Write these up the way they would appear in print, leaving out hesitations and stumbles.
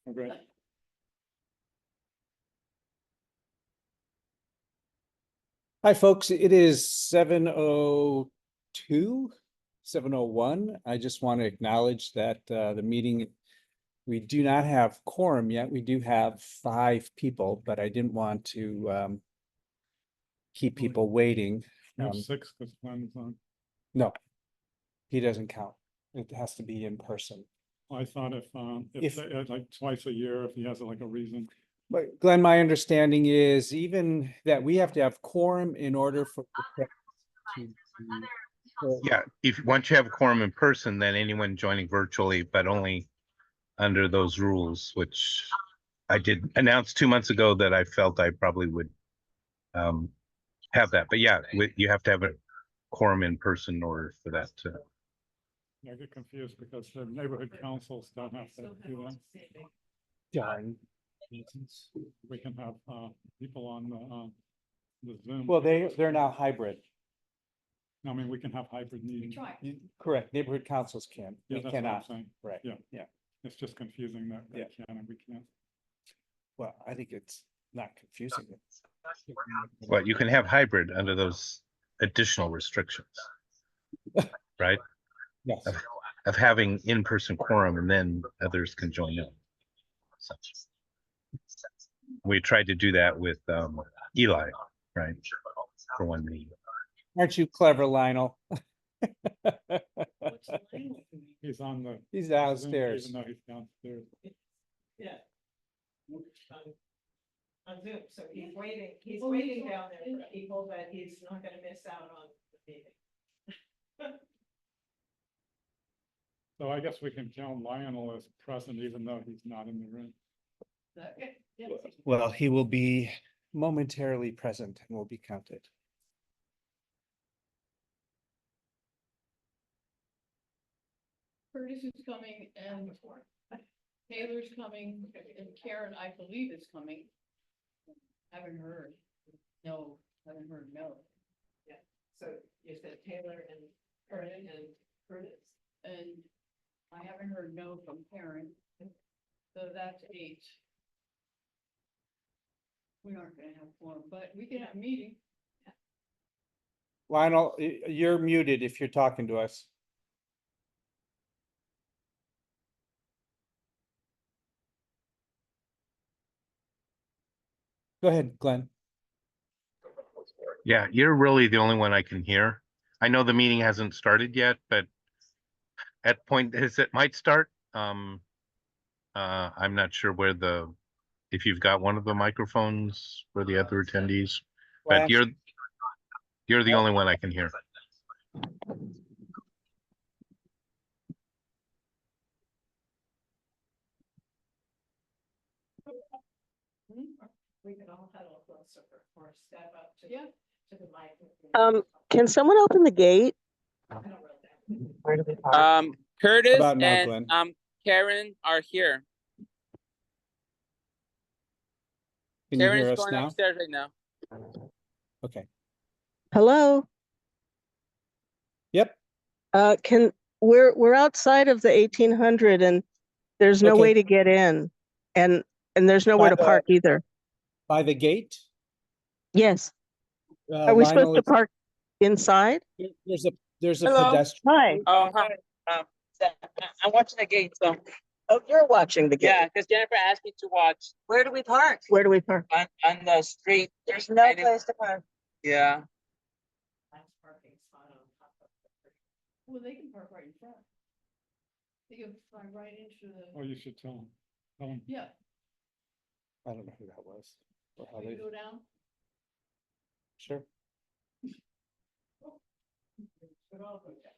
Okay. Hi, folks. It is 7:02, 7:01. I just want to acknowledge that the meeting, we do not have quorum yet. We do have 5 people, but I didn't want to keep people waiting. We have 6 because Glenn's on. No, he doesn't count. It has to be in person. I thought if like twice a year, if he has like a reason. But Glenn, my understanding is even that we have to have quorum in order for. Yeah, if once you have a quorum in person, then anyone joining virtually, but only under those rules, which I did announce 2 months ago that I felt I probably would have that. But yeah, you have to have a quorum in person in order for that to. I get confused because the neighborhood councils don't have to do that. Darn. We can have people on the Zoom. Well, they're now hybrid. I mean, we can have hybrid meetings. Correct. Neighborhood councils can. Yeah, We that's what I'm cannot. saying. Right. Yeah. Yeah. It's just confusing that they can and we can't. Well, I think it's not confusing. Well, you can have hybrid under those additional restrictions, right? Yes. Of having in-person quorum and then others can join in. So, we tried to do that with Eli, right? For one meeting. Aren't you clever, Lionel? He's on the. He's Zoom, downstairs. Even though he's downstairs. Yeah. On Zoom, so he's waiting down there for people, but he's not gonna miss out on the meeting. So I guess we can count Lionel as present even though he's not in the room. Okay, yeah. Well, he will be momentarily present and will be counted. Curtis is coming and Taylor's coming and Karen, I believe, is coming. Haven't heard. No, haven't heard, no. Yeah, so you said Taylor and Curtis and Curtis. And I haven't heard no from Karen. So that's 8. We aren't gonna have one, but we can have a meeting. Lionel, you're muted if you're talking to us. Go ahead, Glenn. Yeah, you're really the only one I can hear. I know the meeting hasn't started yet, but at point as it might start, I'm not sure where if you've got one of the microphones for the other attendees, but you're the only one I can hear. We can all huddle closer or step up to Yeah. to the mic. Can someone open the gate? Curtis About now, and Glenn? Karen are here. Can you hear Karen's us going now? upstairs right now. Okay. Hello? Yep. We're outside of the 1800 and there's no Okay. way to get in. And there's nowhere By to park either. By the gate? Yes. Are we Lionel, supposed to park inside? there's a Hello? pedestrian. Hi. Oh, hi. I'm watching the gate, so Oh, you're watching the gate. yeah, because Jennifer asked me to watch Where do we park? Where do we park? on the street. There's no Any- place to park. Yeah. Last parking spot on top of the. Well, they can park right in front. They can fly right into Well, the, you should tell him. Tell him. yeah, I don't know who that was. Or how we they, go down. sure. But all go down.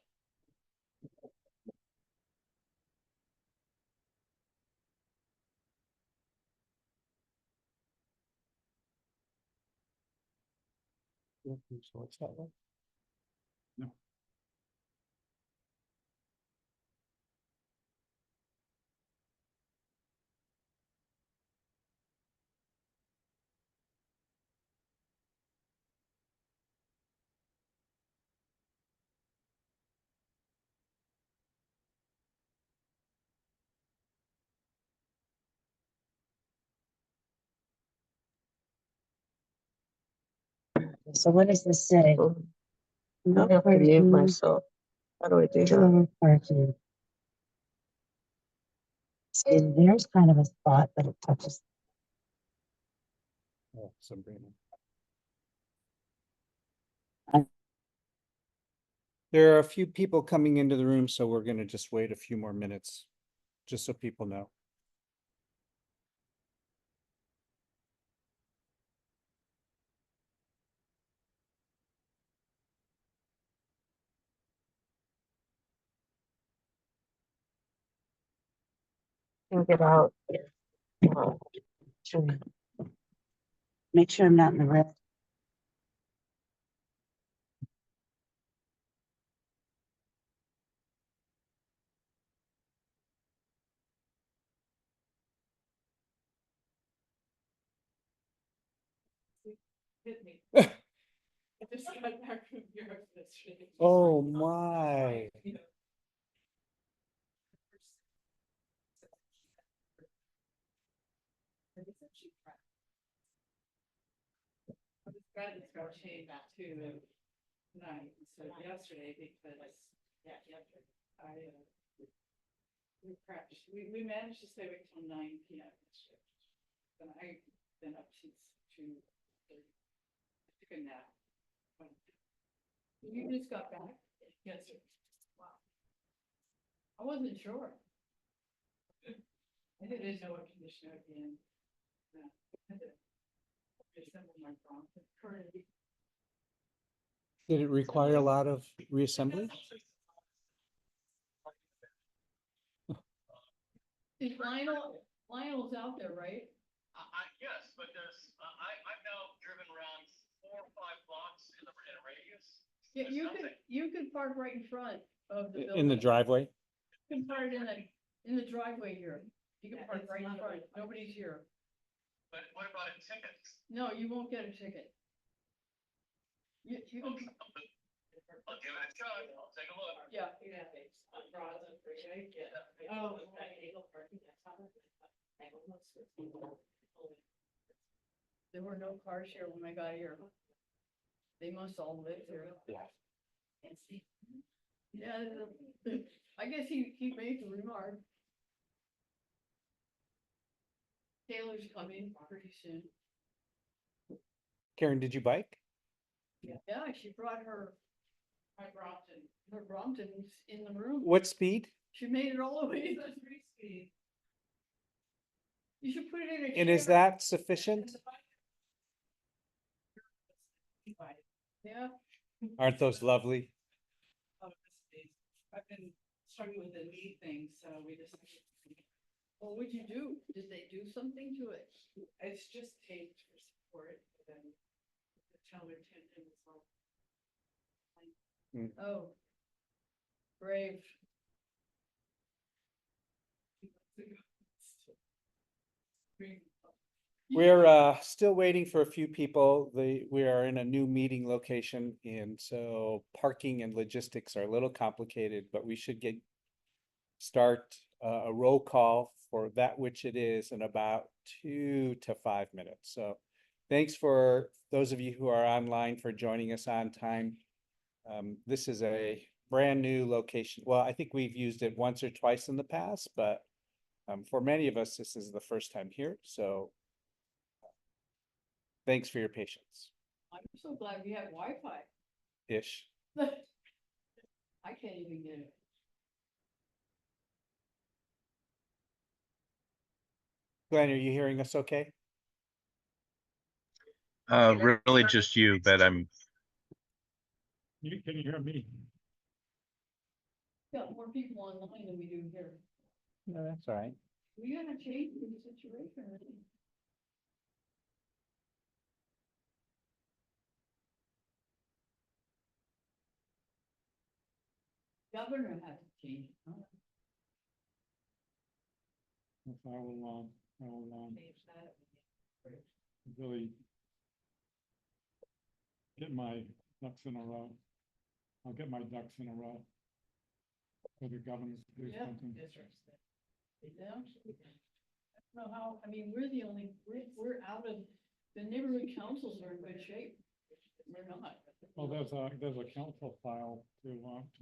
So it's that way. No. So what does this say? I have to mute myself. How do I do that? Lower parking. See, there's kind of a spot that it touches. Oh, Sabrina. There are a few people coming into the room, so we're gonna just wait a few more minutes, just so people know. Can get out. Sure. Make sure I'm not in the red. Hit me. I just got back from Europe yesterday. Oh, my. I was glad it's got changed to tonight instead of yesterday because, yeah, I, we crashed. We managed to stay awake till 9 p.m. yesterday. And I've been up since 2:30. I took a nap. You just got back? Yes, sir. Wow. I wasn't sure. I didn't know what condition I'd be in. Assemble my prompt. Currently. Did it require a lot of reassembly? Is Lionel's out there, right? Yes, but there's, I've now driven around 4 or 5 blocks in a radius. Yeah, you could park right in front of the building. In the driveway? You can park in the driveway here. You can park right in front. Nobody's here. But what about a ticket? No, you won't get a ticket. You can, I'll give it a shot, I'll take a look. yeah. Oh. There were no cars here when I got here. They must all live here. Yeah. Yeah, I guess he made the remark. Taylor's coming pretty soon. Karen, did you bike? Yeah, she brought her Brompton. Her Brompton's in the room. What speed? She made it all the way to 3 speed. You should put it in a. And is chair. that sufficient? Yeah, Aren't those lovely? I've been struggling with the knee thing, so we just. what would you do? Did they do something to it? It's just taped for support, but then the tailor tendon is all. Oh. Brave. We're still waiting for a few people. We are in a new meeting location, and so parking and logistics are a little complicated, but we should start a roll call for that which it is in about 2 to 5 minutes. So thanks for those of you who are online for joining us on time. This is a brand new location. Well, I think we've used it once or twice in the past, but for many of us, this is the first time here. So thanks for your patience. I'm so glad we have Wi-Fi. Ish. I can't even get it. Glenn, are you hearing us okay? Really just you, but I'm, Can you hear me? Got more people online than we do here. No, that's all right. We gotta change the situation. Governor has to change. Huh? Yes, I will, really get my ducks in a row. I'll get my ducks in a row. For the governor to do Yeah. something. Yeah. I don't know how, I mean, we're the only, we're out of, the neighborhood councils are in good shape. we're not. Well, there's a council file to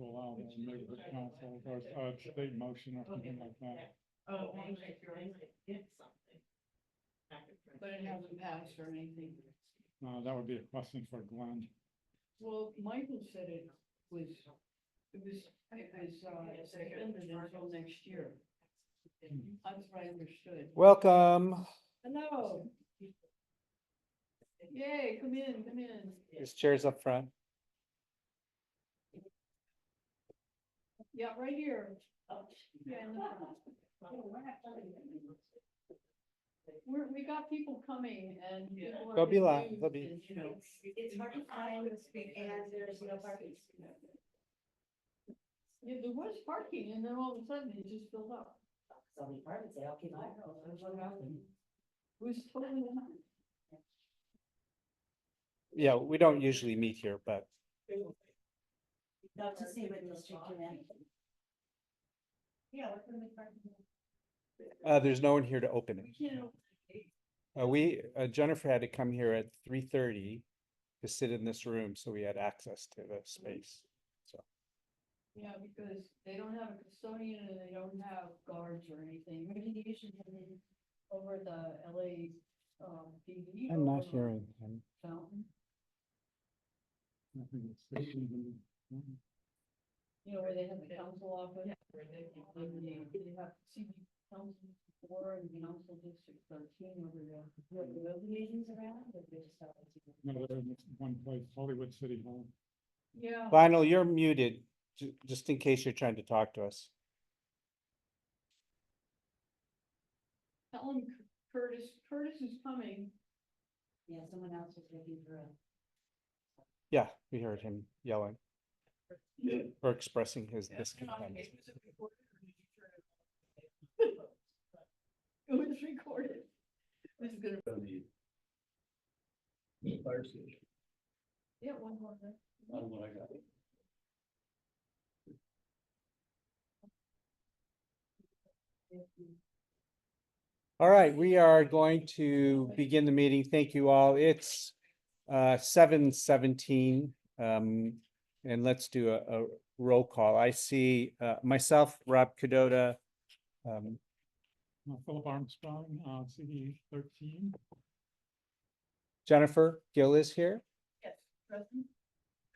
allow the neighborhood council, or a state motion or something like that. Oh, maybe if you're in, get something. But it hasn't passed or anything. That would be a question for Glenn. Well, Michael said it was suspended until next year. That's what I understood. Welcome. Hello. Yay, come in, come in. There's chairs up front. Yeah, right here. Yeah, in the front. We got people coming and. people are They'll be loud, confused they'll be- and, you know, It's hard to find and there's no parking. Yeah, there was parking and then all of a sudden it just filled up. Some apartments, they all keep on. It was totally. Yeah, we don't usually meet here, but Not to see what district you're in. Yeah, we're gonna make parking. there's no one here to open it. You know, Jennifer had to come here at 3:30 to sit in this room, so we had access to the space. So, yeah, because they don't have a custodian and they don't have guards or anything. Remediation over at the LA, PD. I'm not over hearing him. Fountain, I think it's 16. you know, where they have the council office. They have CD council 4 and council district 13 over there. The other meetings around, or they just have. No, they're in one place, Hollywood City Hall. Yeah. Lionel, you're muted, just in case you're trying to talk to us. Tell him Curtis is coming. Yeah, someone else was looking for a. Yeah, we heard him yelling or expressing his discontent. It was recorded. This is gonna. Yeah, one more. All right, we are going to begin the meeting. Thank you all. It's 7:17. And let's do a roll call. I see myself, Rob Cadota, Philip Armstrong, CD 13. Jennifer Gill is here. Yes, present.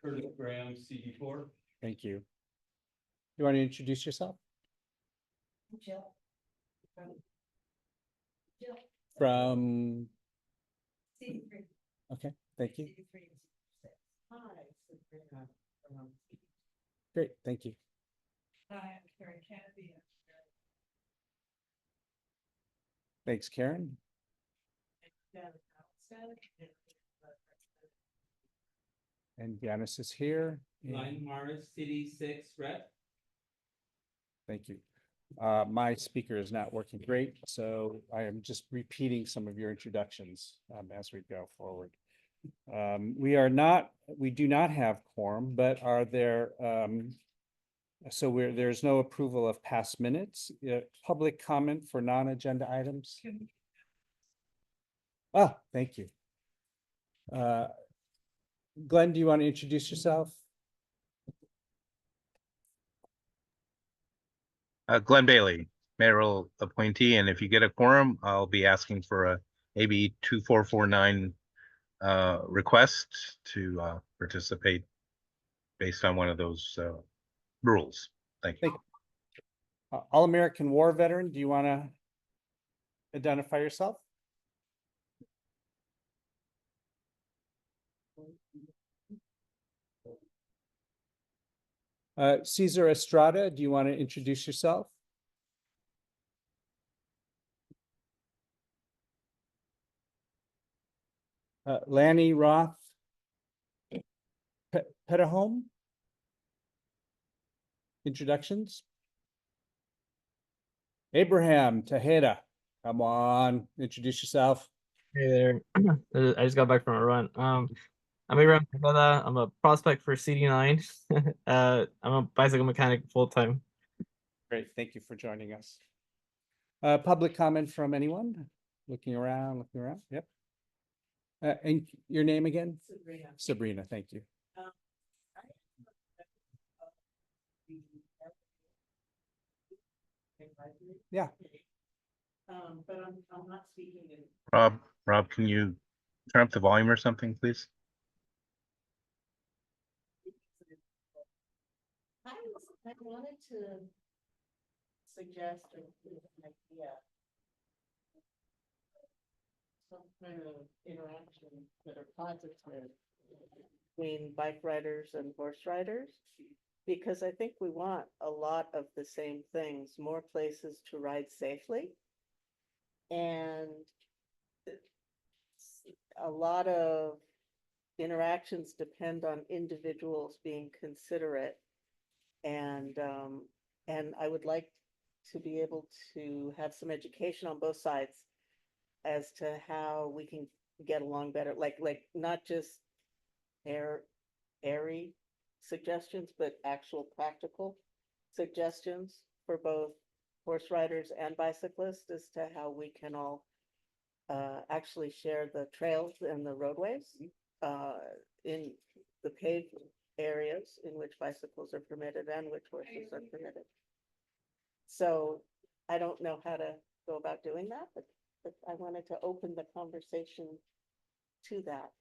Curtis Graham, CD4. Thank you. You want to introduce yourself? Jill. Jill. From, CD3. okay, thank you. CD3. Hi. Sabrina from Great, thank you. Hi, I'm Karen Kennedy. Thanks, Karen. And Janice is here. Line Morris, City 6 rep. Thank you. My speaker is not working great, so I am just repeating some of your introductions as we go forward. We do not have quorum, but are there, there's no approval of past minutes, public comment for non-agenda items? Ah, thank you. Glenn, do you want to introduce yourself? Glenn Bailey, mayoral appointee, and if you get a quorum, I'll be asking for a AB 2449 request to participate based on one of those rules. Thank you. All-American War veteran, do you want to identify yourself? Cesar Estrada, do you want to introduce yourself? Lanny Roth Petahome? Introductions? Abraham Tejeda, come on, introduce yourself. Hey there. I just got back from a run. I'm Abraham Tejeda. I'm a prospect for CD9. I'm a bicycle mechanic full time. Great, thank you for joining us. Public comment from anyone? Looking around, yep. And your name again? Sabrina. Sabrina, thank you. Yeah. But I'm not speaking in. Rob, can you turn up the volume or something, please? I wanted to suggest or give an idea. Some kind of interaction that are positive between bike riders and horse riders. Because I think we want a lot of the same things, more places to ride safely. And a lot of interactions depend on individuals being considerate. And I would like to be able to have some education on both sides as to how we can get along better, like not just airy suggestions, but actual practical suggestions for both horse riders and bicyclists as to how we can all actually share the trails and the roadways in the paved areas in which bicycles are permitted and which horses are permitted. So I don't know how to go about doing that, but I wanted to open the conversation to that.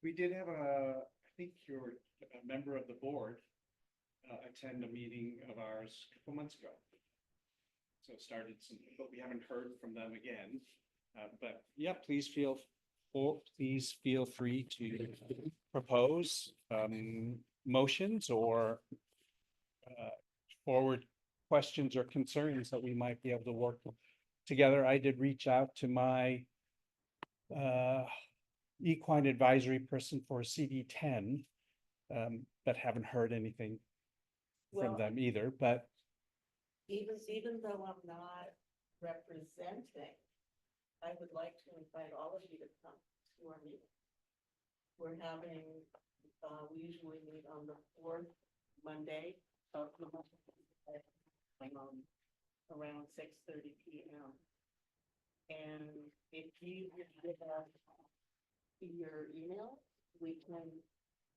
We did have I think you're a member of the board, attend a meeting of ours a couple months ago. So it started some, but we haven't heard from them again. But yeah, please feel free to propose motions or forward questions or concerns that we might be able to work together. I did reach out to my equine advisory person for CD10, but haven't heard anything from Well, them either, but even though I'm not representing, I would like to invite all of you to come to our meeting. We're having, we usually meet on the fourth Monday of the month, around 6:30 p.m. And if you give us your email, we can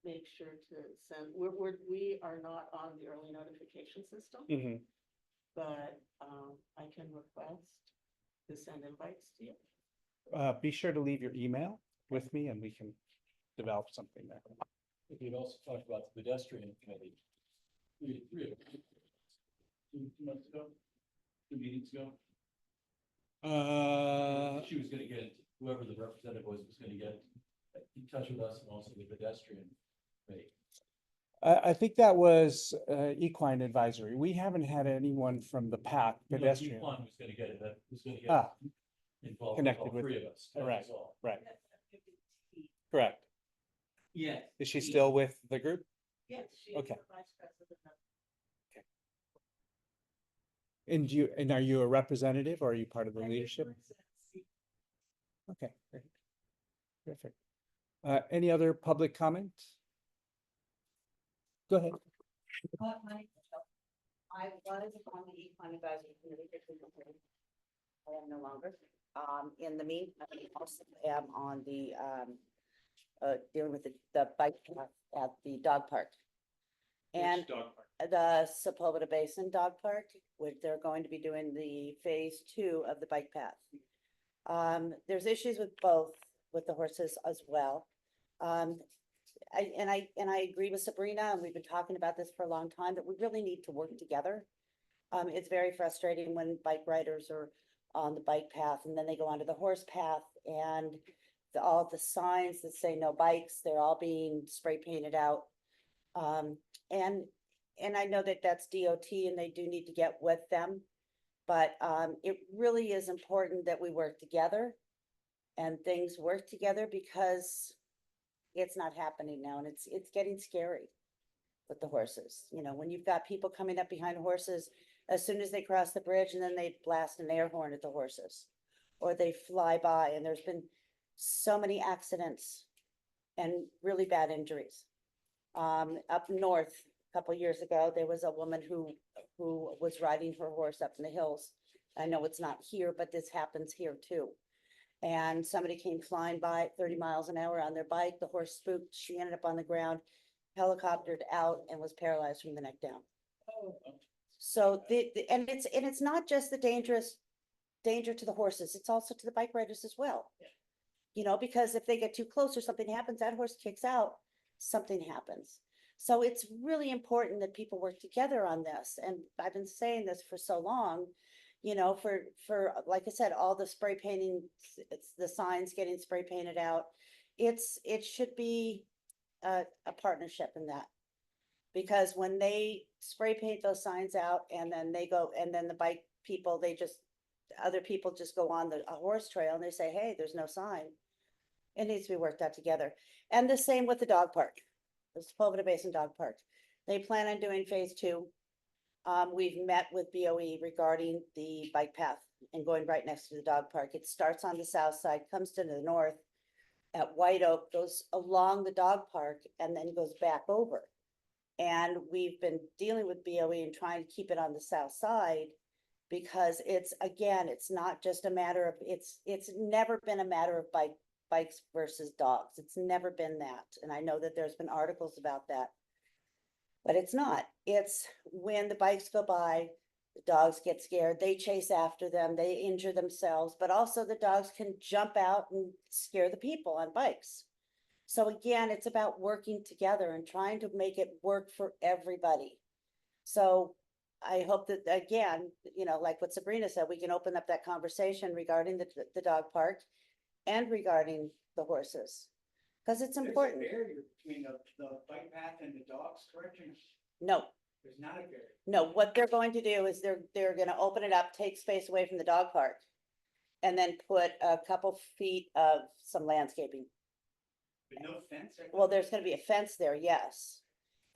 make sure to send, we are not on the early notification system, but I can request to send invites to you. be sure to leave your email with me and we can develop something there. We'd also talked about the pedestrian committee. Two months ago, 2 meetings ago. She was gonna get, whoever the representative was gonna get in touch with us and also the pedestrian committee. I think that was equine advisory. We haven't had anyone from the PAC pedestrian. Equine was gonna get it, that was gonna get Ah, involved with connected all with three it. of us. That Right. was all. right, correct. Yes. Is she still with the group? Yes, she is Okay. the vice president of. And are you a representative or are you part of the leadership? Okay, great. Perfect. Any other public comment? Go ahead. I was on the equine advisory committee. I am no longer. In the meantime, I also am on the, dealing with the bike path at the dog park. And the Sepulveda Basin Dog Park, which they're going to be doing the phase 2 of the bike path. There's issues with both, with the horses as well. I agree with Sabrina, and we've been talking about this for a long time, that we really need to work together. It's very frustrating when bike riders are on the bike path and then they go onto the horse path, and all the signs that say no bikes, they're all being spray painted out. And I know that that's DOT and they do need to get with them, but it really is important that we work together and things work together, because it's not happening now, and it's getting scary with the horses. You know, when you've got people coming up behind horses as soon as they cross the bridge, and then they blast an air horn at the horses, or they fly by, and there's been so many accidents and really bad injuries. Up north, a couple years ago, there was a woman who was riding her horse up in the hills. I know it's not here, but this happens here too. And somebody came flying by at 30 miles an hour on their bike. The horse spooked. She ended up on the ground, helicoptered out, and was paralyzed from the neck down. So and it's not just the danger to the horses, it's also to the bike riders as well. You know, because if they get too close or something happens, that horse kicks out, something happens. So it's really important that people work together on this. And I've been saying this for so long, you know, for, like I said, all the spray painting, it's the signs getting spray painted out. It should be a partnership in that. Because when they spray paint those signs out and then they go, and then the bike people, other people just go on a horse trail and they say, hey, there's no sign. It needs to be worked out together. And the same with the dog park, the Sepulveda Basin Dog Park. They plan on doing phase 2. We've met with BOE regarding the bike path and going right next to the dog park. It starts on the south side, comes to the north at White Oak, goes along the dog park, and then goes back over. And we've been dealing with BOE and trying to keep it on the south side because it's not just a matter of, it's never been a matter of bikes versus dogs. It's never been that. And I know that there's been articles about that, but it's not. It's when the bikes go by, the dogs get scared, they chase after them, they injure themselves, but also the dogs can jump out and scare the people on bikes. So again, it's about working together and trying to make it work for everybody. So I hope that, again, you know, like what Sabrina said, we can open up that conversation regarding the dog park and regarding the horses. Because it's important. There's a barrier between the bike path and the dogs, correct? No, There's not a barrier. no, what they're going to do is they're gonna open it up, take space away from the dog park. And then put a couple feet of some landscaping. But no fence? Well, there's gonna be a fence there, yes.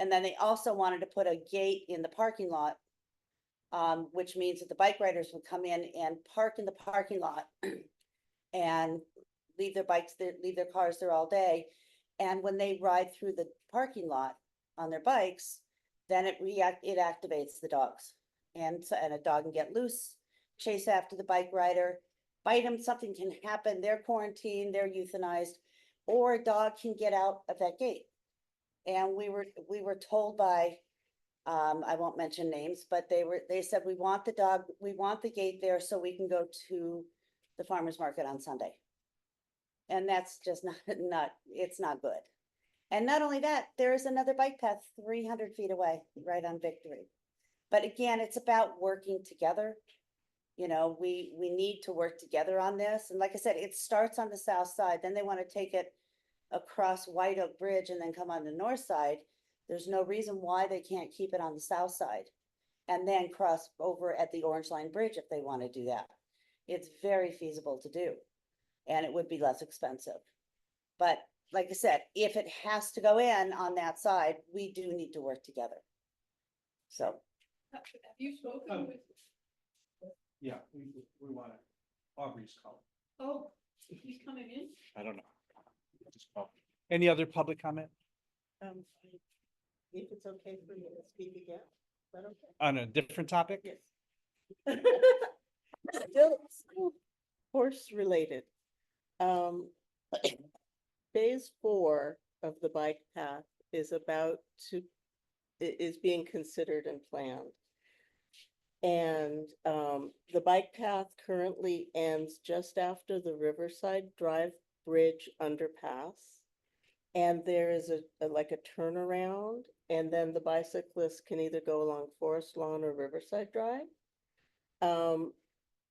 And then they also wanted to put a gate in the parking lot. Which means that the bike riders would come in and park in the parking lot. And leave their bikes there, leave their cars there all day. And when they ride through the parking lot on their bikes, then it activates the dogs. And a dog can get loose, chase after the bike rider, bite them, something can happen, they're quarantined, they're euthanized, or a dog can get out of that gate. And we were told by, I won't mention names, but they said, we want the gate there so we can go to the farmer's market on Sunday. And that's just it's not good. And not only that, there is another bike path 300 feet away, right on Victory. But again, it's about working together. You know, we need to work together on this. And like I said, it starts on the south side, then they want to take it across White Oak Bridge and then come on the north side. There's no reason why they can't keep it on the south side and then cross over at the Orange Line Bridge if they want to do that. It's very feasible to do, and it would be less expensive. But like I said, if it has to go in on that side, we do need to work together. So, Have you spoken with, Yeah, we want to, Aubrey's calling. oh, he's coming in? I don't know. Just call. Any other public comment If it's okay for me to speak again, is that okay? on a different topic? Yes. Still horse related. Phase 4 of the bike path is is being considered and planned. And the bike path currently ends just after the Riverside Drive Bridge underpass. And there is like a turnaround, and then the bicyclists can either go along Forest Lawn or Riverside Drive.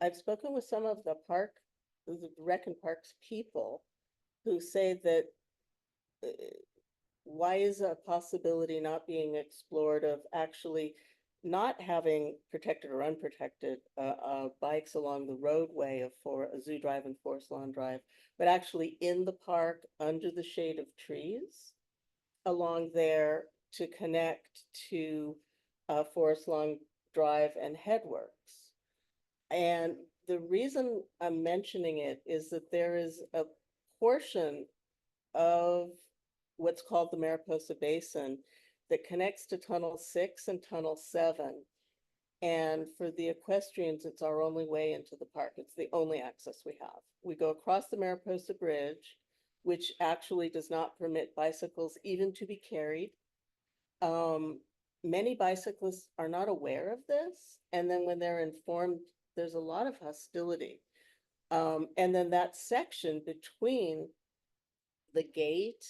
I've spoken with some of the Rec and Parks people who say that why is a possibility not being explored of actually not having protected or unprotected bikes along the roadway of a Zoo Drive and Forest Lawn Drive, but actually in the park under the shade of trees along there to connect to Forest Lawn Drive and Headworks. And the reason I'm mentioning it is that there is a portion of what's called the Mariposa Basin that connects to Tunnel 6 and Tunnel 7 And for the equestrians, it's our only way into the park. It's the only access we have. We go across the Mariposa Bridge, which actually does not permit bicycles even to be carried. Many bicyclists are not aware of this, and then when they're informed, there's a lot of hostility. And then that section between the gate,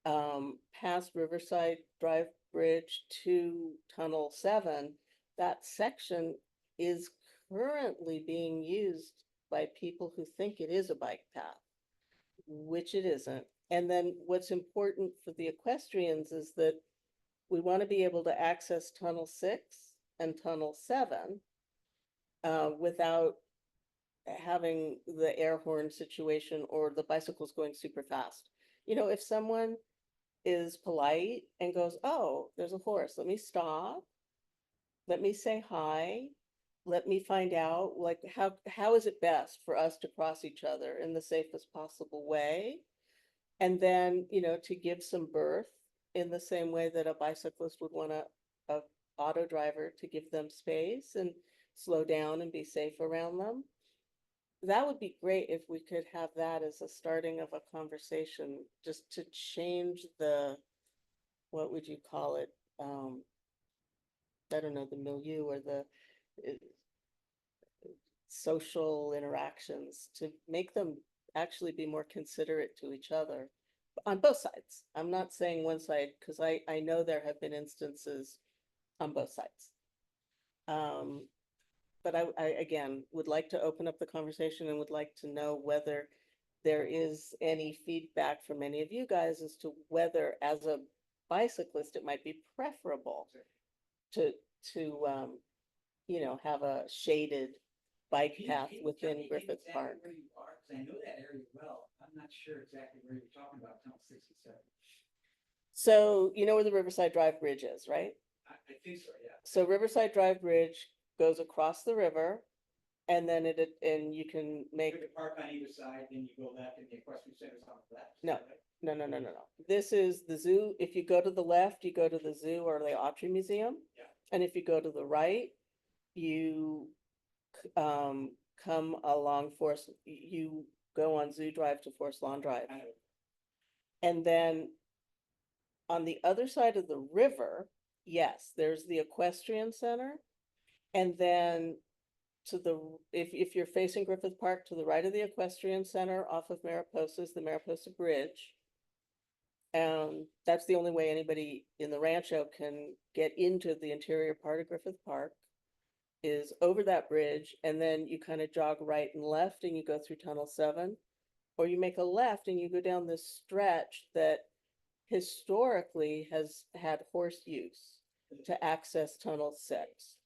past Riverside Drive Bridge to Tunnel 7, that section is currently being used by people who think it is a bike path, which it isn't. And then what's important for the equestrians is that we want to be able to access Tunnel 6 and Tunnel 7 without having the air horn situation or the bicycles going super fast. You know, if someone is polite and goes, oh, there's a horse, let me stop, let me say hi, let me find out, like, how is it best for us to cross each other in the safest possible way? And then, you know, to give some birth in the same way that a bicyclist would want a auto driver to give them space and slow down and be safe around them. That would be great if we could have that as a starting of a conversation, just to change the, what would you call it? I don't know, the milieu or the social interactions, to make them actually be more considerate to each other on both sides. I'm not saying one side, because I know there have been instances on both sides. But I again would like to open up the conversation and would like to know whether there is any feedback from any of you guys as to whether, as a bicyclist, it might be preferable to you know, have a shaded bike path within Griffith Park. Where you are, 'cause I know that area well. I'm not sure exactly where you're talking about, Tunnel 67. So you know where the Riverside Drive Bridge is, right? I think so, yeah. So Riverside Drive Bridge goes across the river, and then and you can make, You park on either side, then you go left, and the equestrian center's on the left. No. No. This is the zoo. If you go to the left, you go to the zoo or the Autry Museum. Yeah. And if you go to the right, you come along Forest, you go on Zoo Drive to Forest Lawn Drive. I know. And then on the other side of the river, yes, there's the equestrian center. And then to the, if you're facing Griffith Park, to the right of the equestrian center off of Mariposa is the Mariposa Bridge. That's the only way anybody in the Rancho can get into the interior part of Griffith Park, is over that bridge, and then you kind of jog right and left and you go through Tunnel 7, or you make a left and you go down this stretch that historically has had horse use to access Tunnel 6.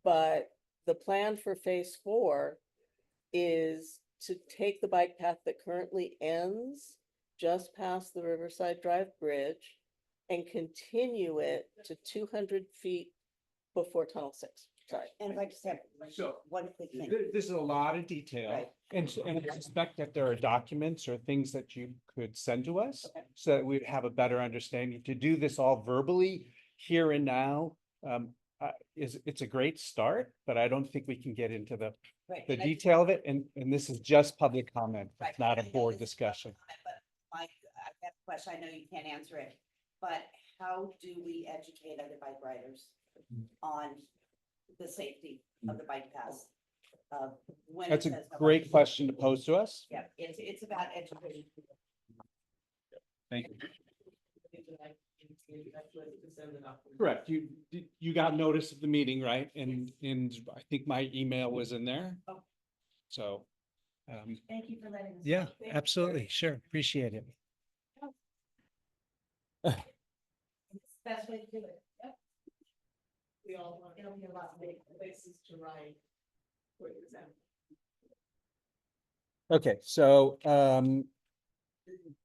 But the plan for phase 4 is to take the bike path that currently ends just past the Riverside Drive Bridge and continue it to 200 feet before Tunnel 6. Sorry. And if I just have So one quick thing. this is a lot of detail. Right. And I suspect that there are documents or things that you could send to us, Okay. so that we'd have a better understanding. To do this all verbally here and now, it's a great start, but I don't think we can get into the Right, the and I just- detail of it, and this is just public comment, Right, it's not I a know board this is discussion. public comment, But Mike, I've got a question, I know you can't answer it, but how do we educate other bike riders on the safety of the bike paths? When it That's a says no great bike- question to pose to us. Yeah, it's about education. Thank you. Correct, you got notice of the meeting, right? And I think my email was in there. Oh. So, Thank you for letting us. yeah, absolutely, sure, appreciate it. It's the best way to do it. Yep. We all want, It'll be a lot. big places to ride, for example. Okay, so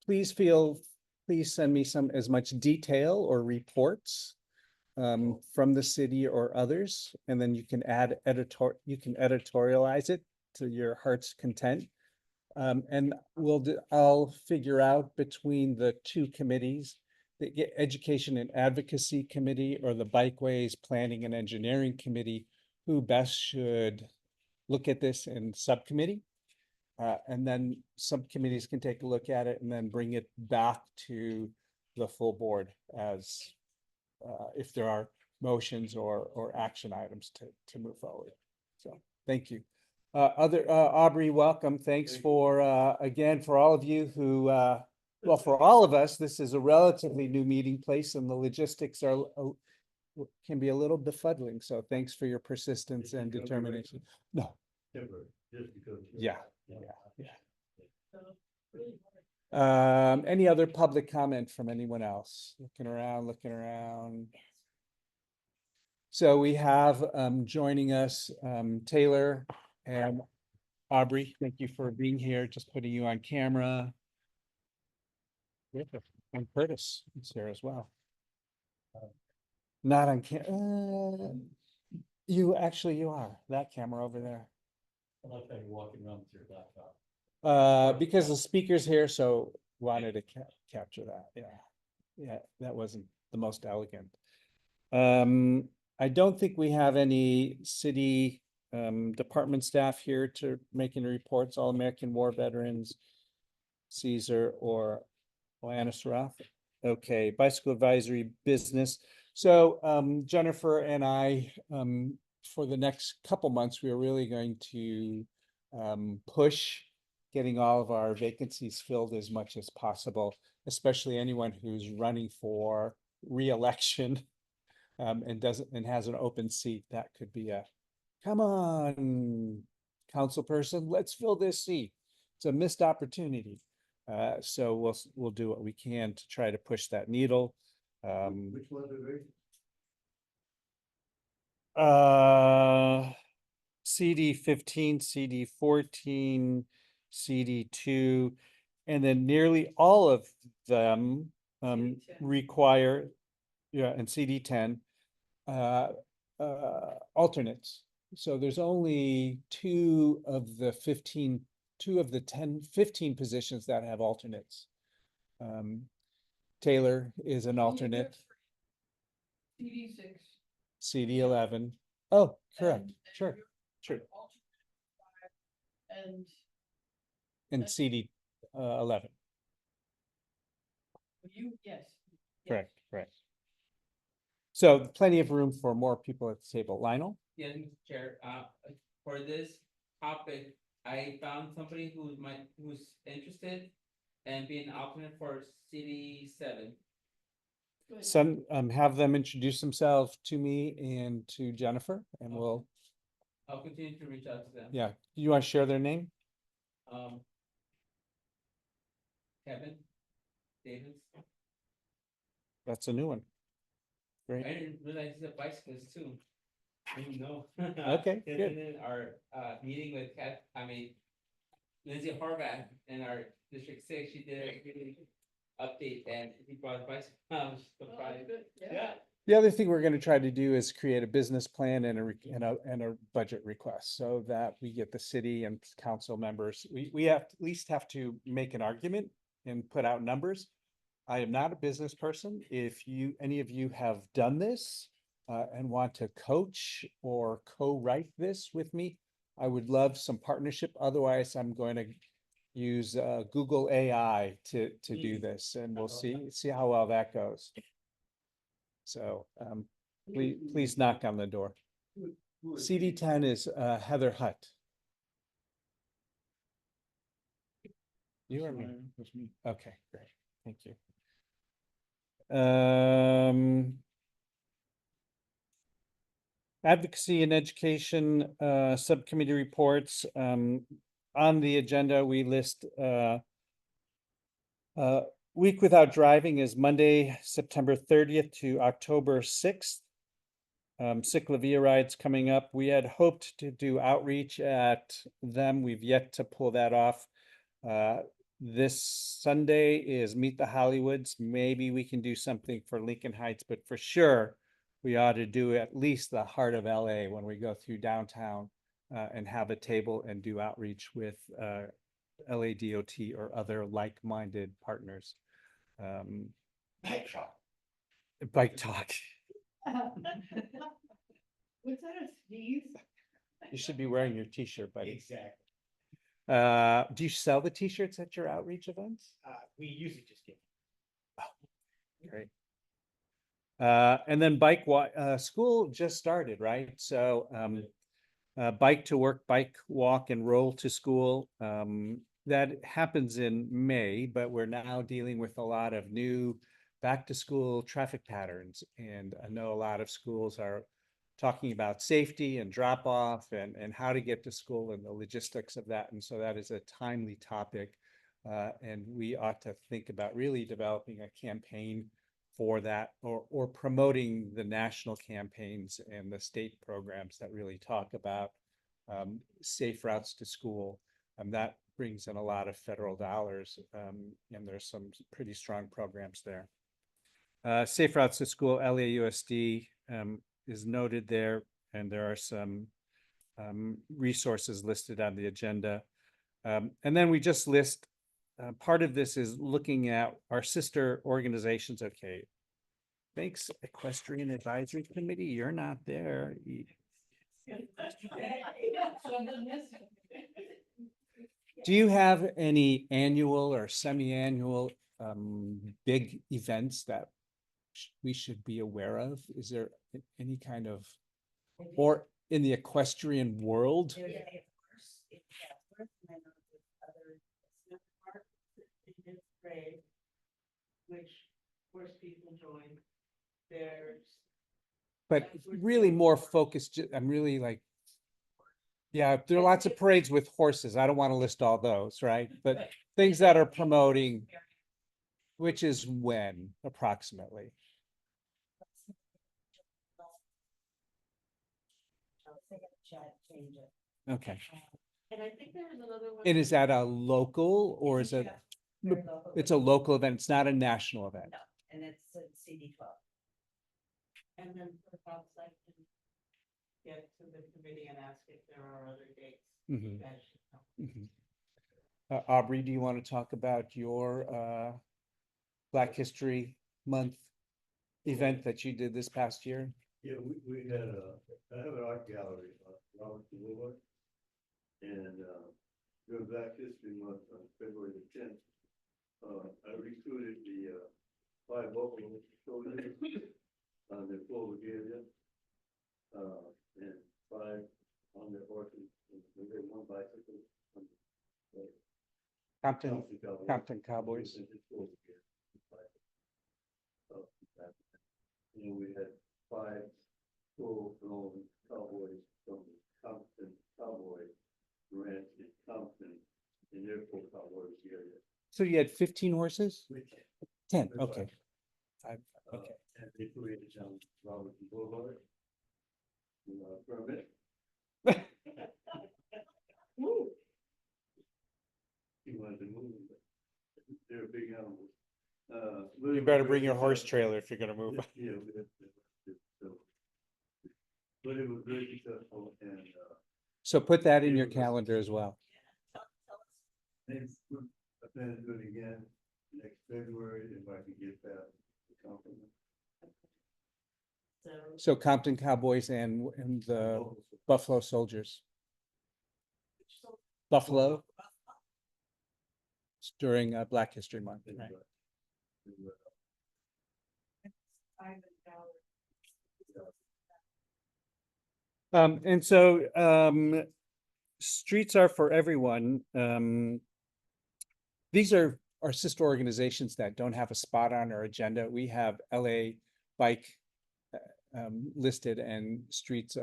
please send me as much detail or reports from the city or others, and then you can editorialize it to your heart's content. And I'll figure out between the two committees Education and Advocacy Committee or the Bikeways Planning and Engineering Committee who best should look at this in subcommittee. And then subcommittees can take a look at it and then bring it back to the full board as if there are motions or action items to move forward. So, thank you. Aubrey, welcome. Thanks for, again, for all of you who, well, for all of us, this is a relatively new meeting place and the logistics are, can be a little befuddling. So thanks for your persistence and determination. No. Yeah, any other public comment from anyone else? Looking around. So we have, joining us, Taylor and Aubrey. Thank you for being here. Just putting you on camera. And Curtis is here as well. Not on you are, that camera over there. I like how you're walking around with your laptop. Because the speaker's here, so wanted to capture that, yeah, that wasn't the most elegant. I don't think we have any city department staff here to make any reports, All American War Veterans, Caesar or Alanis Roth. Okay, bicycle advisory business. So Jennifer and I, for the next couple months, we are really going to push getting all of our vacancies filled as much as possible, especially anyone who's running for re-election and has an open seat. That could be a, come on, council person, let's fill this seat. It's a missed opportunity. So we'll do what we can to try to push that needle. Which ones are they? CD 15, CD 14, CD 2, and then nearly all of them require, and CD 10 alternates. So there's only 2 of the 15 15 positions that have alternates. Taylor is an alternate. CD6. CD 11. Oh, correct. Sure. And CD 11. Yes. Correct. So plenty of room for more people at the table. Lionel? Yeah, Mr. Chair, for this topic, I found somebody who's interested and being an alternate for CD 7. Some have them introduce themselves to me and to Jennifer, and I'll continue to reach out to them. yeah. You want to share their name? Kevin Davis. That's a new one. I Great. didn't realize he's a bicyclist too. I didn't know. Okay, And good. then our meeting with Lindsay Horvath in our District 6, she did a really update and he brought a bicycle. I was surprised. Yeah. The other thing we're going to try to do is create a business plan and a budget request so that we get the city and council members. We have at least have to make an argument and put out numbers. I am not a business person. If any of you have done this and want to coach or co-write this with me, I would love some partnership. Otherwise, I'm going to use Google AI to do this, and we'll see how well that goes. So please knock on the door. CD 10 is Heather Hutt. You are me. Okay, great. Thank you. Advocacy and Education Subcommittee reports. On the agenda, we list Week Without Driving is Monday, September 30th to October 6th. Ciclavia rides coming up. We had hoped to do outreach at them. We've yet to pull that off. This Sunday is Meet the Hollywoods. Maybe we can do something for Lincoln Heights, but for sure, we ought to do at least the heart of LA when we go through downtown and have a table and do outreach with LADOT or other like-minded partners. Bike shop. Bike talk. Was that a sneeze? You should be wearing your t-shirt, buddy. Exactly. Do you sell the t-shirts at your outreach events? We usually just get. Great. And then school just started, right? So, bike to work, bike walk and roll to school. That happens in May, but we're now dealing with a lot of new back to school traffic patterns. And I know a lot of schools are talking about safety and drop off and how to get to school and the logistics of that. And so that is a timely topic. And we ought to think about really developing a campaign for that or promoting the national campaigns and the state programs that really talk about safe routes to school. That brings in a lot of federal dollars, and there's some pretty strong programs there. Safe routes to school, LAUSD is noted there, and there are some resources listed on the agenda. And then we just list, part of this is looking at our sister organizations. Okay. Thanks, Equestrian Advisory Committee, you're not there. Do you have any annual or semi-annual big events that we should be aware of? Is there any kind of, or in the equestrian world? Which horse people join. There's. But really more focused, I'm really like, yeah, there are lots of parades with horses. I don't want to list all those, right? But things that are promoting, which is when approximately. Okay. And I think there was another one. And is that a local or is it? It's a local event. It's not a national event. No, and it's CD12. And then perhaps I can get to the committee and ask if there are other dates. Mhm. that should come. Aubrey, do you want to talk about your Black History Month event that you did this past year? Yeah, we had I have an art gallery, Robert Boulevard. And during Black History Month on February the 10th, I recruited the 5 local soldiers on the full regalia, and 5 on their horses, and we had 1 bicycle. Compton Cowboys. And we had 5 full-blown cowboys from Compton Cowboys ranch in Compton, in their full cowboy area. So you had 15 horses? We 10, okay. 5, okay. And they paraded down Robert Boulevard. Permit. He wanted to move, but they're big animals. You better bring your horse trailer if you're gonna move. Yeah, but it was very successful and So put that in your calendar as well. next, I plan to do it again next February if I can get that compliment. So Compton Cowboys and the Buffalo Soldiers. Buffalo. During Black History Month, right? And so streets are for everyone. These are our sister organizations that don't have a spot on our agenda. We have LA Bike listed and Streets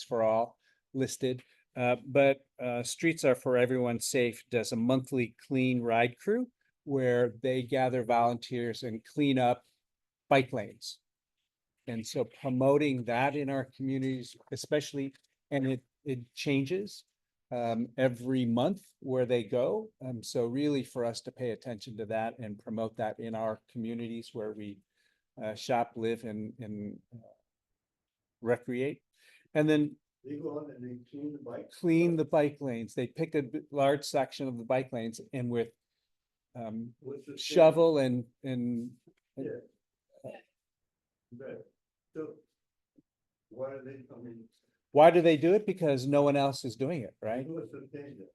for All listed. But Streets Are for Everyone Safe does a monthly clean ride crew where they gather volunteers and clean up bike lanes. And so promoting that in our communities, especially, and it changes every month where they go. So really for us to pay attention to that and promote that in our communities where we shop, live, and recreate. And then They go out and they clean the bike. Clean the bike lanes. They pick a large section of the bike lanes and with shovel and Yeah. But, so, why are they, I mean, Why do they do it? Because no one else is doing it, right? who was the thing that?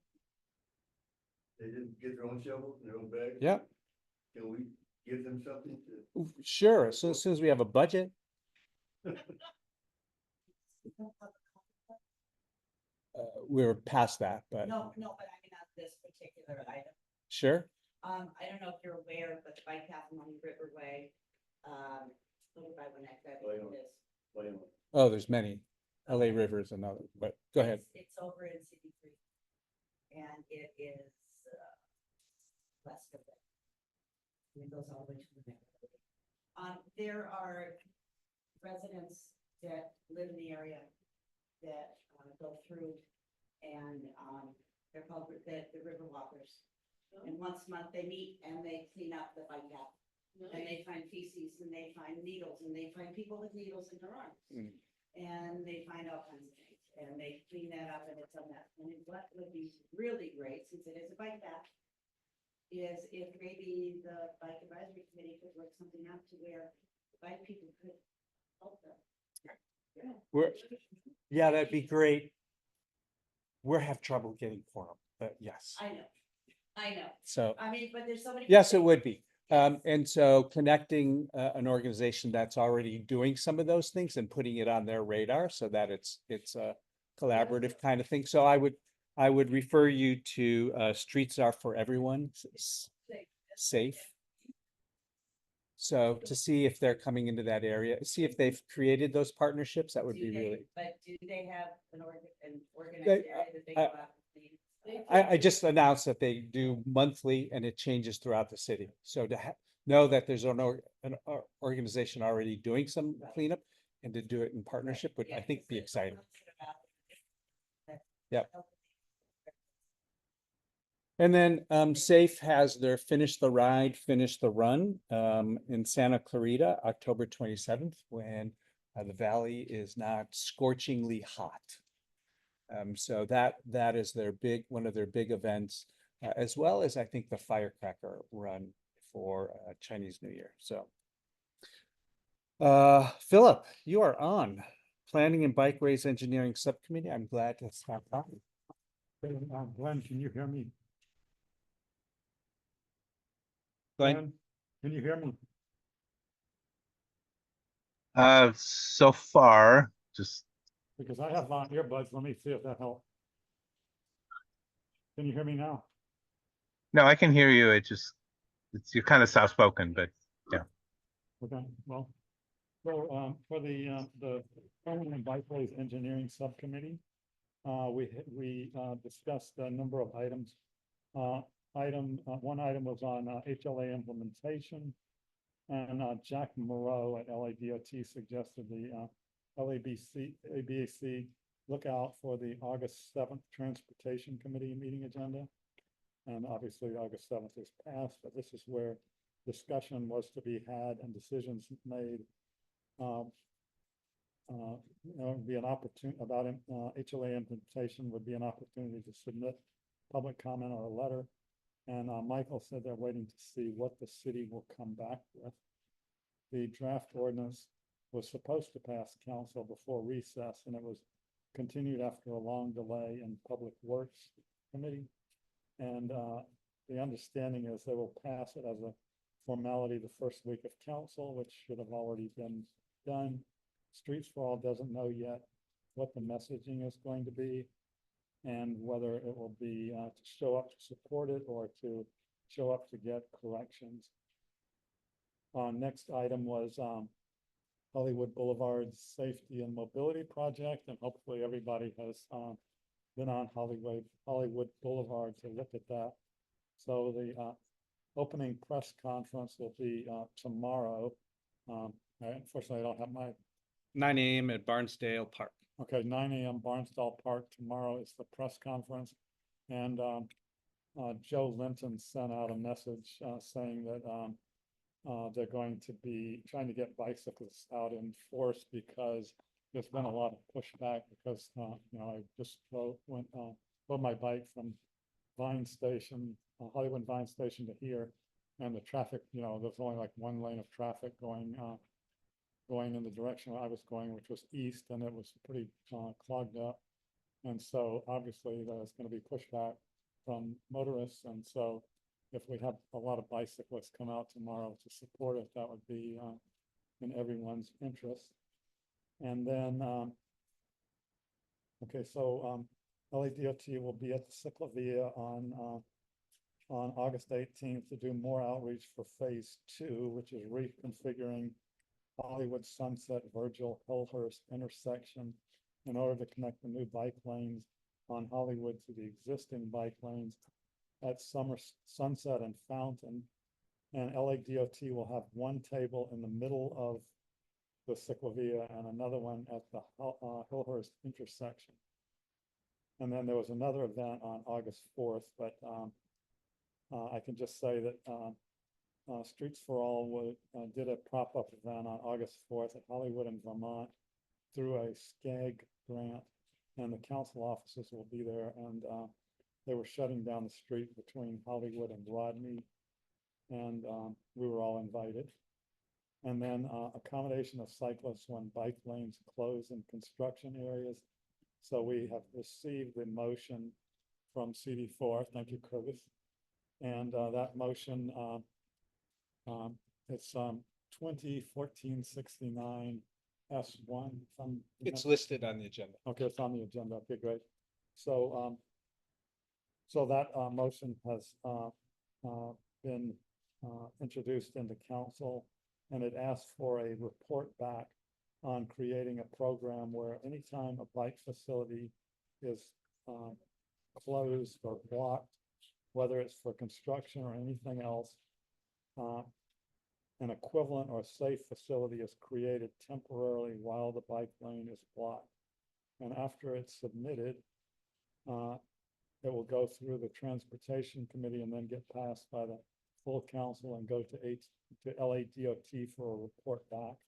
They didn't get their own shovel, their own bag? Yeah, Can we give them something to? sure. As soon as we have a budget, we're past that, but No, but I mean, on this particular item, sure. I don't know if you're aware, but the bike path along Riverway, over by Winnetka, I believe it is. Wait, Oh, there's many. LA River is another, but go ahead. It's over in City Creek. And it is, west of it. And it goes all the way to the neighborhood. There are residents that live in the area that, go through and, they're called the River Walkers. And once a month they meet and they clean up the bike path. And they find feces and they find needles and they find people with needles in their arms. Mm. And they find all kinds of things and they clean that up and it's on that. And what would be really great, since it is a bike path, is if maybe the bike advisory committee could work something out to where the bike people could help them. Yeah, that'd be great. We're have trouble getting quorum, but yes. I know. So, I mean, but there's so many. yes, it would be. And so connecting an organization that's already doing some of those things and putting it on their radar so that it's a collaborative kind of thing. So I would refer you to Streets Are for Everyone, safe. So to see if they're coming into that area, see if they've created those partnerships, that would be really. But do they have an organized They- area that they go out and clean? I just announced that they do monthly and it changes throughout the city. So to know that there's an organization already doing some cleanup and to do it in partnership would, I think, be exciting. Yep. And then Safe has their Finish the Ride, Finish the Run in Santa Clarita, October 27th, when the valley is not scorchingly hot. So that is their one of their big events, as well as I think the firecracker run for Chinese New Year. So Philip, you are on Planning and Bikeways Engineering Subcommittee. I'm glad to stop talking. Glenn, can you hear me? Glenn? Can you hear me? So far, just Because I have on earbuds. Let me see if that helps. Can you hear me now? no, I can hear you. You're kind of soft spoken, but yeah. Okay, well, so for the Planning and Bikeways Engineering Subcommittee, we discussed a number of items. One item was on HLA implementation, and Jack Moreau at LADOT suggested the ABAC look out for the August 7th Transportation Committee meeting agenda. And obviously August 7th is passed, but this is where discussion was to be had and decisions made. Be an opportunity about HLA implementation would be an opportunity to submit public comment or a letter. And Michael said they're waiting to see what the city will come back with. The draft ordinance was supposed to pass council before recess, and it was continued after a long delay in Public Works Committee. And the understanding is they will pass it as a formality the first week of council, which should have already been done. Streets for All doesn't know yet what the messaging is going to be and whether it will be to show up to support it or to show up to get corrections. Next item was Hollywood Boulevard's Safety and Mobility Project, and hopefully everybody has been on Hollywood Boulevard to look at that. So the opening press conference will be tomorrow. Unfortunately, I don't have my 9 a.m. at Barnsdale Park. Okay, 9 a.m. Barnsdall Park. Tomorrow is the press conference. And Joe Linton sent out a message saying that they're going to be trying to get bicyclists out in force because there's been a lot of pushback because, I just rode my bike from Vine Station, Hollywood Vine Station to here. And the traffic, there's only like one lane of traffic going in the direction I was going, which was east, and it was pretty clogged up. And so obviously there's going to be pushback from motorists. And so if we have a lot of bicyclists come out tomorrow to support it, that would be in everyone's interest. And then, okay, so LADOT will be at the Ciclavia on August 18th to do more outreach for phase 2, which is reconfiguring Hollywood Sunset Virgil Hillhurst intersection in order to connect the new bike lanes on Hollywood to the existing bike lanes at Sunset and Fountain. And LADOT will have one table in the middle of the Ciclavia and another one at the Hillhurst intersection. And then there was another event on August 4th, but I can just say that Streets for All did a prop-up event on August 4th at Hollywood in Vermont through a SCAG grant, and the council offices will be there, and they were shutting down the street between Hollywood and Rodney, and we were all invited. And then accommodation of cyclists when bike lanes close in construction areas. So we have received the motion from CD4. Thank you, Curtis. And that motion, it's 2014-69 S1. It's listed on the agenda. Okay, it's on the agenda. Okay, great. So, so that motion has been introduced into council, and it asks for a report back on creating a program where anytime a bike facility is closed or blocked, whether it's for construction or anything else, an equivalent or safe facility is created temporarily while the bike lane is blocked. And after it's submitted, it will go through the transportation committee and then get passed by the full council and go to LADOT for a report back.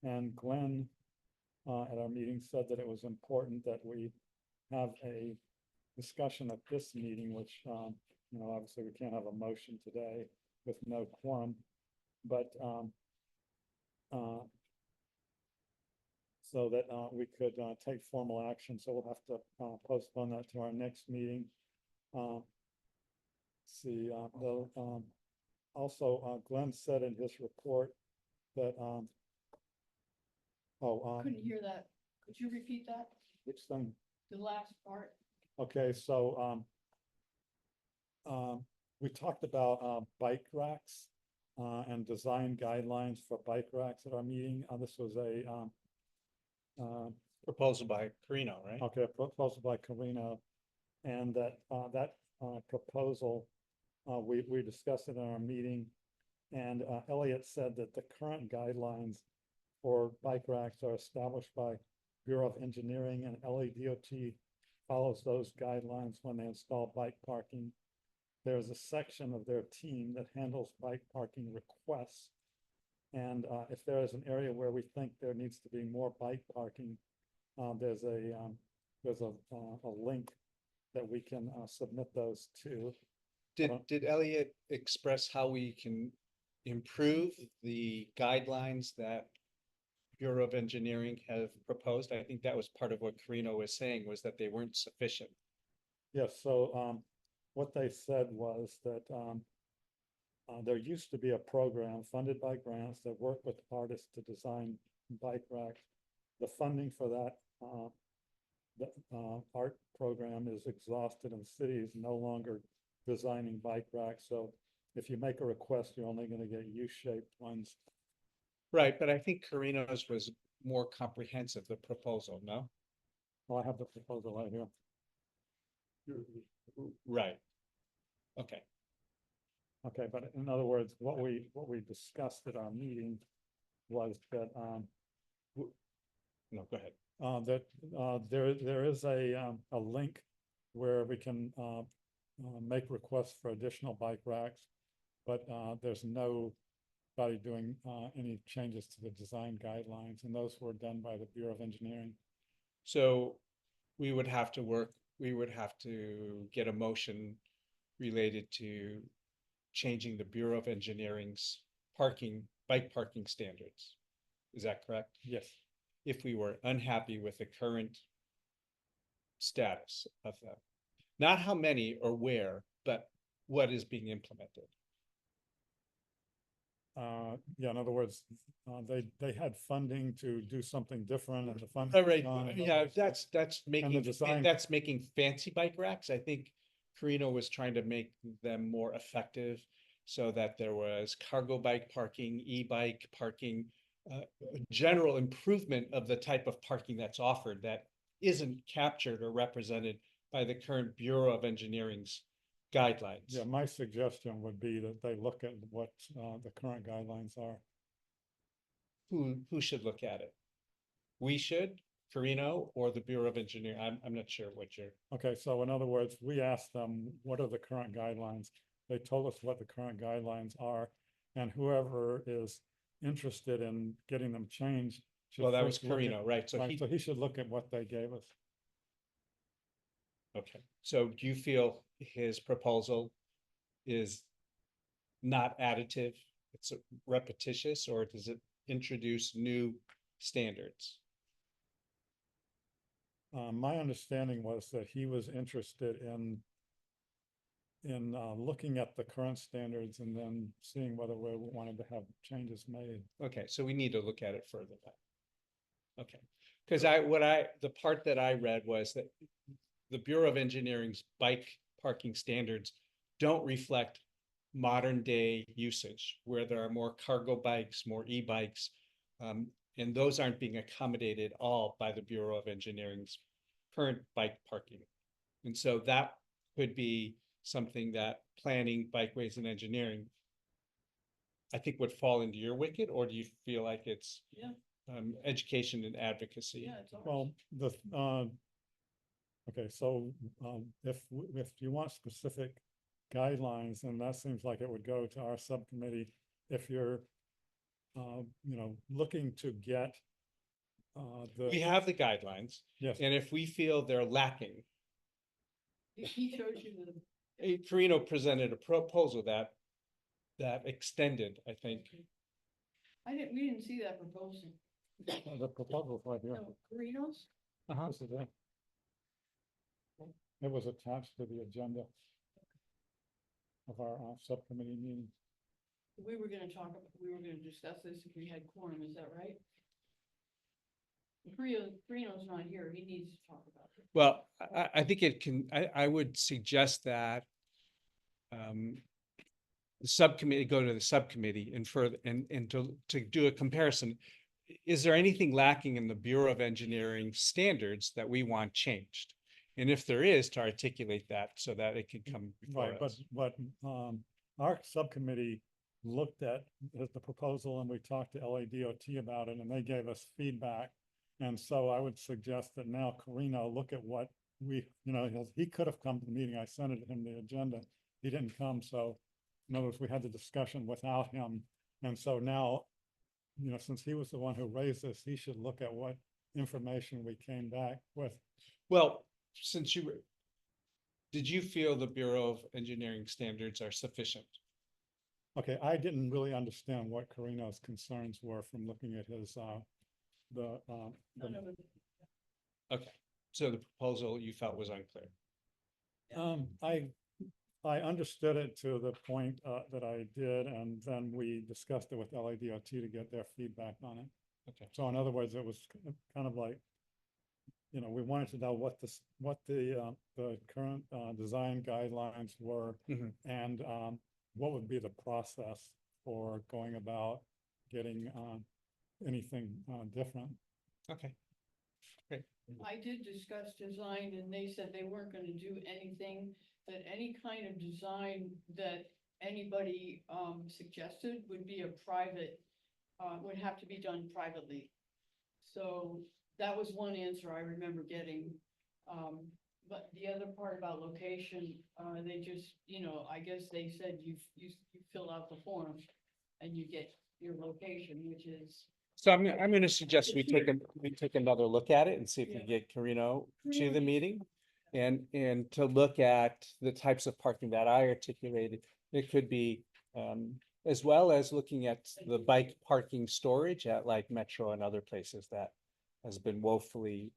And Glenn at our meeting said that it was important that we have a discussion at this meeting, which obviously we can't have a motion today with no quorum, but so that we could take formal action. So we'll have to postpone that to our next meeting. See, also Glenn said in his report that Couldn't hear that. Could you repeat that? which thing? The last part? Okay, so we talked about bike racks and design guidelines for bike racks at our meeting. This was a Proposal by Carino, right? okay, a proposal by Carino, and that proposal we discussed it in our meeting, and Elliot said that the current guidelines for bike racks are established by Bureau of Engineering, and LADOT follows those guidelines when they install bike parking. There's a section of their team that handles bike parking requests. And if there is an area where we think there needs to be more bike parking, there's a link that we can submit those to. Did Elliot express how we can improve the guidelines that Bureau of Engineering have proposed? I think that was part of what Carino was saying, was that they weren't sufficient. Yes, so what they said was that there used to be a program funded by grants that worked with artists to design bike racks. The funding for that art program is exhausted, and the city is no longer designing bike racks. So if you make a request, you're only going to get U-shaped ones. Right, but I think Carino's was more comprehensive, the proposal, no? Well, I have the proposal right here. Right. Okay. Okay, but in other words, what we discussed at our meeting was that No, go ahead. that there is a link where we can make requests for additional bike racks, but there's nobody doing any changes to the design guidelines, and those were done by the Bureau of Engineering. So we would have to get a motion related to changing the Bureau of Engineering's bike parking standards. Is that correct? Yes. If we were unhappy with the current status of them. Not how many or where, but what is being implemented. Yeah, in other words, they had funding to do something different and the funding. All was right, gone and yeah, others- that's making, design- that's making fancy bike racks. I think Carino was trying to make them more effective so that there was cargo bike parking, e-bike parking, general improvement of the type of parking that's offered that isn't captured or represented by the current Bureau of Engineering's guidelines. Yeah, my suggestion would be that they look at what the current guidelines are. Who should look at it? We should, Carino, or the Bureau of Engineering? I'm not sure what you're. Okay, so in other words, we asked them, what are the current guidelines? They told us what the current guidelines are, and whoever is interested in getting them changed. should Well, that was first look at- Carino, right? So Right, so he should look at what they gave us. okay, so do you feel his proposal is not additive? It's repetitious, or does it introduce new standards? My understanding was that he was interested in looking at the current standards and then seeing whether we wanted to have changes made. Okay, so we need to look at it further then. Okay, because the part that I read was that the Bureau of Engineering's bike parking standards don't reflect modern day usage, where there are more cargo bikes, more e-bikes, and those aren't being accommodated all by the Bureau of Engineering's current bike parking. And so that could be something that planning, bikeways, and engineering, I think, would fall into your wicket, or do you feel like it's Yeah, education and advocacy? yeah, it's ours. Well, okay, so if you want specific guidelines, then that seems like it would go to our subcommittee. If you're, looking to get We have the guidelines, yes, and if we feel they're lacking, He shows you the. Carino presented a proposal that extended, I think. We didn't see that proposal. the proposal right here. No, Carino's? This is it. It was attached to the agenda of our subcommittee meeting. We were gonna discuss this if we had quorum, is that right? Carino's not here, he needs to talk about it. Well, I think it can, I would suggest that the subcommittee, go to the subcommittee and further, and to do a comparison. Is there anything lacking in the Bureau of Engineering standards that we want changed? And if there is, to articulate that so that it can come before Right, us. but our subcommittee looked at the proposal and we talked to LADOT about it and they gave us feedback. And so I would suggest that now Carino look at what he could have come to the meeting. I sent it to him, the agenda. He didn't come, so in other words, we had the discussion without him. And so now, since he was the one who raised this, he should look at what information we came back with. Well, did you feel the Bureau of Engineering standards are sufficient? Okay, I didn't really understand what Carino's concerns were from looking at his, Okay, so the proposal you felt was unclear. I understood it to the point that I did, and then we discussed it with LADOT to get their feedback on it. Okay. So in other words, it was kind of like, we wanted to know what the current design guidelines were, Mhm. and what would be the process for going about getting anything different. Okay. Great. I did discuss design and they said they weren't gonna do anything, that any kind of design that anybody suggested would be a private, would have to be done privately. So that was one answer I remember getting. But the other part about location, they just, I guess they said you fill out the form and you get your location, which is. So I'm gonna suggest we take another look at it and see if we Yeah. get Carino to the meeting. and to look at the types of parking that I articulated. It could be, as well as looking at the bike parking storage at like Metro and other places that has been woefully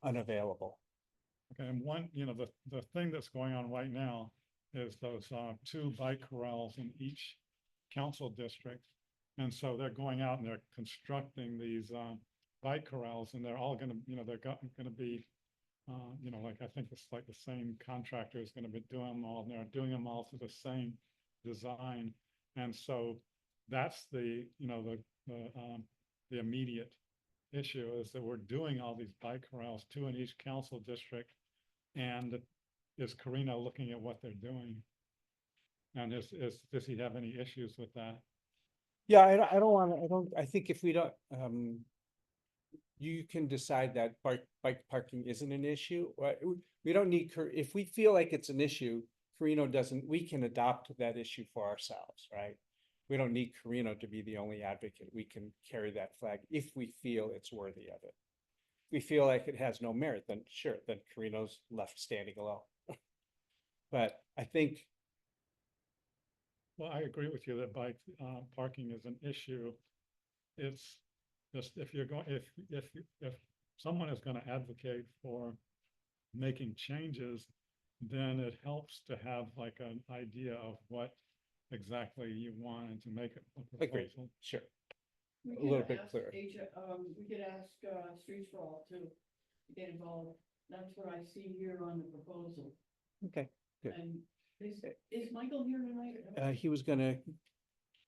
unavailable. Okay, and one, the thing that's going on right now is those two bike corrals in each council district. And so they're going out and they're constructing these bike corrals, and they're all gonna, they're gonna be, like, I think it's like the same contractor is gonna be doing them all, and they're doing them all to the same design. And so that's the immediate issue, is that we're doing all these bike corrals, two in each council district. And is Carino looking at what they're doing? And does he have any issues with that? Yeah, I don't want to, I think if we don't, you can decide that bike parking isn't an issue. We don't need, if we feel like it's an issue, Carino doesn't, we can adopt that issue for ourselves, right? We don't need Carino to be the only advocate. We can carry that flag if we feel it's worthy of it. If we feel like it has no merit, then sure, then Carino's left standing alone. But I think, well, I agree with you that bike parking is an issue. It's just, if you're going, if someone is going to advocate for making changes, then it helps to have like an idea of what exactly you want and to make it a agree, proposal. sure, We a could little bit ask clearer. We could ask Streets for All too, to get involved. That's what I see here on the proposal. Okay, good. And is Michael here tonight? He was gonna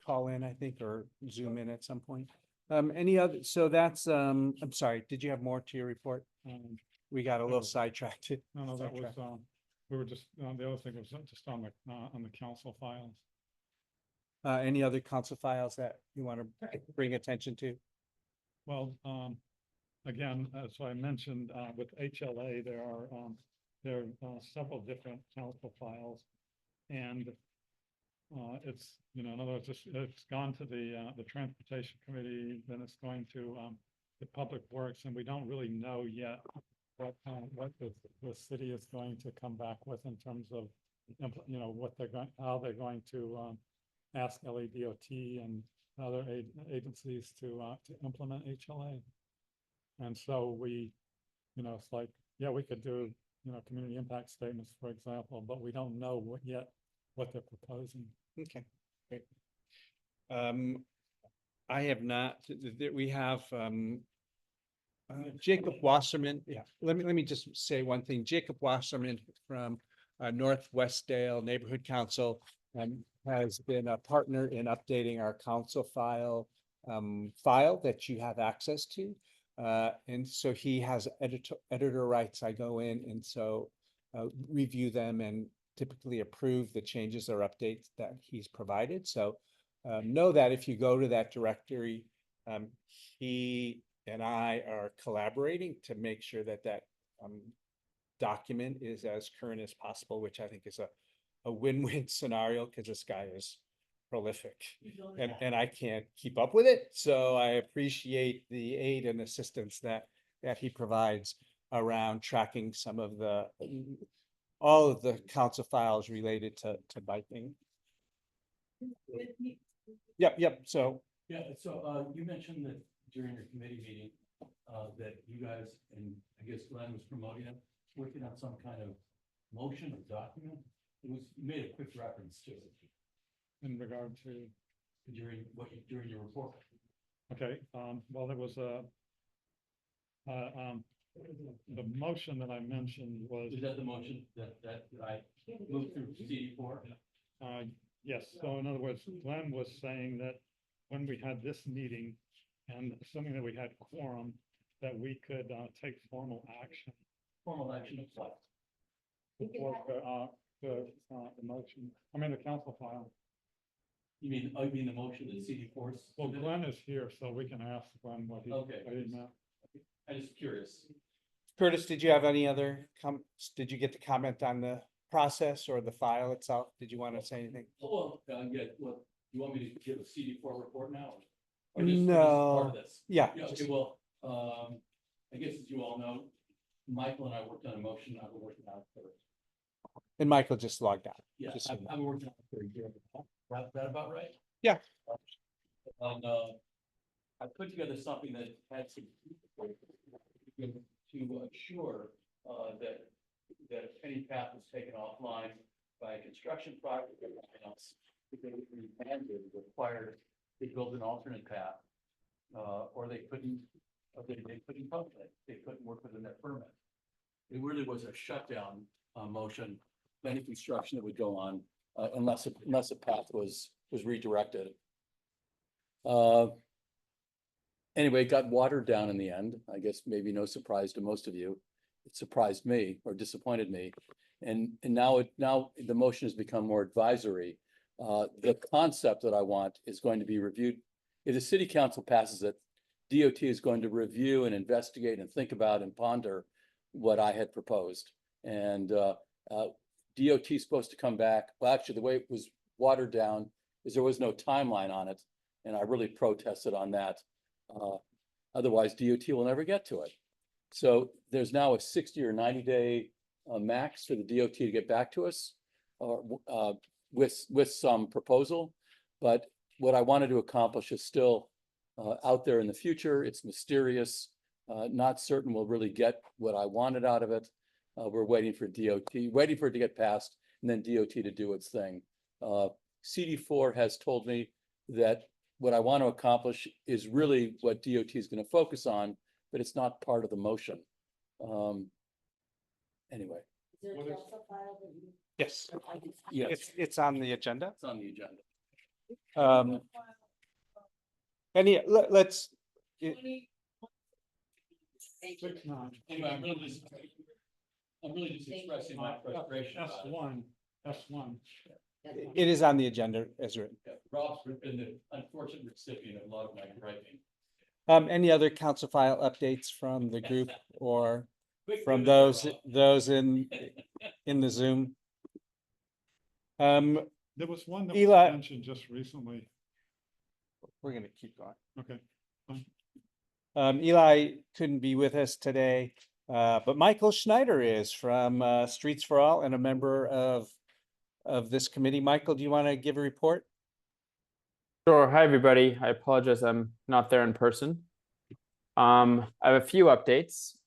call in, I think, or Zoom in at some point. Any other, so that's, I'm sorry, did you have more to your report? We got a little sidetracked. No, that was, sidetracked. we were just, the other thing was just on the council files. Any other council files that you want to bring attention to? Well, again, as I mentioned, with HLA, there are several different council files. And it's, in other words, it's gone to the Transportation Committee, then it's going to the Public Works, and we don't really know yet what the city is going to come back with in terms of, what they're going, how they're going to ask LADOT and other agencies to implement HLA. And so we, it's like, yeah, we could do, community impact statements, for example, but we don't know what they're proposing. Okay, great. I have not, we have, Jacob Wasserman. Yeah, let me just say one thing. Jacob Wasserman from North Westdale Neighborhood Council has been a partner in updating our council file that you have access to. And so he has editor rights. I go in and so review them and typically approve the changes or updates that he's provided. So know that if you go to that directory, he and I are collaborating to make sure that document is as current as possible, which I think is a win-win scenario, because this guy is prolific and I can't keep up with it. So I appreciate the aid and assistance that he provides around tracking some of all of the council files related to biking. Yep. So Yeah, so you mentioned that during your committee meeting, that you guys, and I guess Glenn was promoting it, working on some kind of motion or document. You made a quick reference to it. In regard to? During your report. Okay, well, there was the motion that I mentioned was. Is that the motion that I moved through CD4? Yes, so in other words, Glenn was saying that when we had this meeting and assuming that we had quorum, that we could take formal action. Formal action of what? Before the motion, the council file. You mean the motion that CD4? Well, Glenn is here, so we can ask Glenn what he. Okay. Meant. I'm just curious. Curtis, did you have any other did you get to comment on the process or the file itself? Did you want to say anything? Well, you want me to give a CD4 report now? Or just No. part of this? Yeah. Okay, well, I guess as you all know, Michael and I worked on a motion, I've been working on it for, And Michael just logged out. yeah, just so I've you know. I've been working on it for a year. That about right? Yeah. On, I put together something that had some to assure, that if any path was taken offline by a construction project or anything else, if they would be mandated, required, they build an alternate path. Or they couldn't, they couldn't function, they couldn't work within their permit. It really was a shutdown, motion, any construction that would go on, unless a path was redirected. Anyway, it got watered down in the end. I guess maybe no surprise to most of you. It surprised me or disappointed me. And now the motion has become more advisory. The concept that I want is going to be reviewed. If the city council passes it, DOT is going to review and investigate and think about and ponder what I had proposed. And DOT is supposed to come back. Well, actually, the way it was watered down is there was no timeline on it. And I really protested on that. Otherwise, DOT will never get to it. So there's now a 60 or 90 day max for the DOT to get back to us with some proposal. But what I wanted to accomplish is still out there in the future. It's mysterious, not certain we'll really get what I wanted out of it. We're waiting for DOT, waiting for it to get passed and then DOT to do its thing. CD4 has told me that what I want to accomplish is really what DOT is going to focus on, but it's not part of the motion. Anyway. Is there a Delta file that you? Yes. Yes. It's on the agenda. It's on the agenda. Let's. Anyway, I'm really just expressing my frustration about it. S1. It is on the agenda as written. Yeah, Rob's been the unfortunate recipient of a lot of my griping. Any other council file updates from the group or from Rob. those in the Zoom? There was one that Eli- was mentioned just recently. We're gonna keep going. Okay. Eli couldn't be with us today, but Michael Schneider is from Streets for All and a member of this committee. Michael, do you want to give a report? Sure. Hi, everybody. I apologize I'm not there in person. I have a few updates.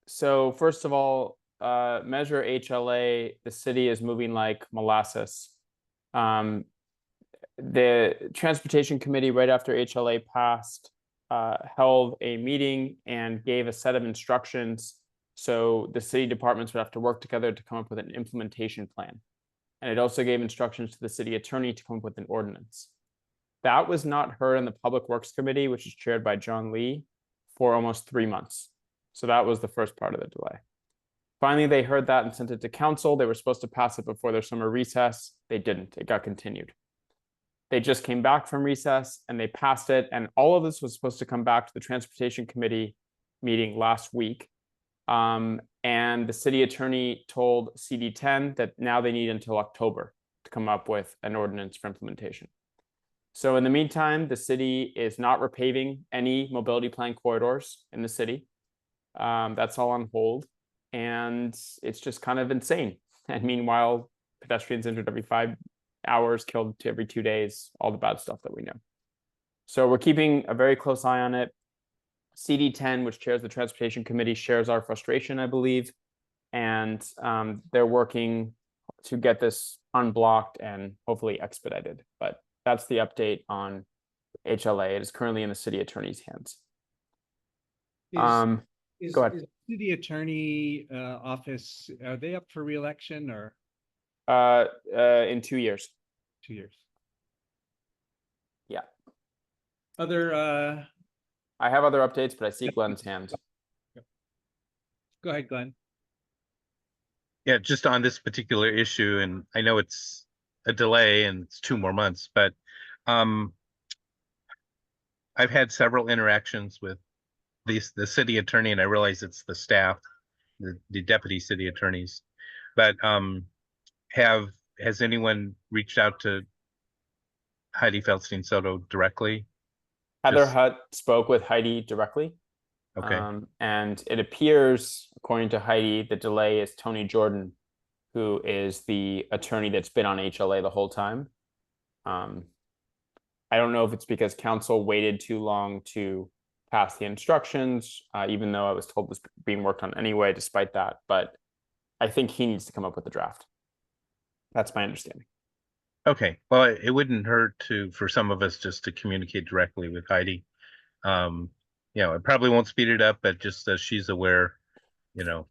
So first of all, Measure HLA, the city is moving like molasses. The Transportation Committee, right after HLA passed, held a meeting and gave a set of instructions. So the city departments would have to work together to come up with an implementation plan. And it also gave instructions to the city attorney to come up with an ordinance. That was not heard in the Public Works Committee, which is chaired by John Lee, for almost 3 months. So that was the first part of the delay. Finally, they heard that and sent it to council. They were supposed to pass it before their summer recess. They didn't. It got continued. They just came back from recess and they passed it. And all of this was supposed to come back to the Transportation Committee meeting last week. And the city attorney told CD10 that now they need until October to come up with an ordinance for implementation. So in the meantime, the city is not repaving any mobility plan corridors in the city. That's all on hold. And it's just kind of insane. And meanwhile, pedestrians injured every 5 hours, killed every 2 days, all the bad stuff that we know. So we're keeping a very close eye on it. CD10, which chairs the Transportation Committee, shares our frustration, I believe. And they're working to get this unblocked and hopefully expedited. But that's the update on HLA. It is currently in the city attorney's hands. Go ahead. Is city attorney office, are they up for re-election or In 2 years. 2 years? Yeah. Other I have other updates, but I see Glenn's hand. go ahead, Glenn. Yeah, just on this particular issue, and I know it's a delay and it's 2 more months, but I've had several interactions with the city attorney, and I realize it's the staff, the deputy city attorneys, but has anyone reached out to Heidi Feldstein Soto directly? Heather Hutt spoke with Heidi directly. Okay. And it appears, according to Heidi, the delay is Tony Jordan, who is the attorney that's been on HLA the whole time. I don't know if it's because council waited too long to pass the instructions, even though I was told this being worked on anyway, despite that. But I think he needs to come up with a draft. That's my understanding. Okay, well, it wouldn't hurt for some of us just to communicate directly with Heidi. It probably won't speed it up, but just so she's aware, that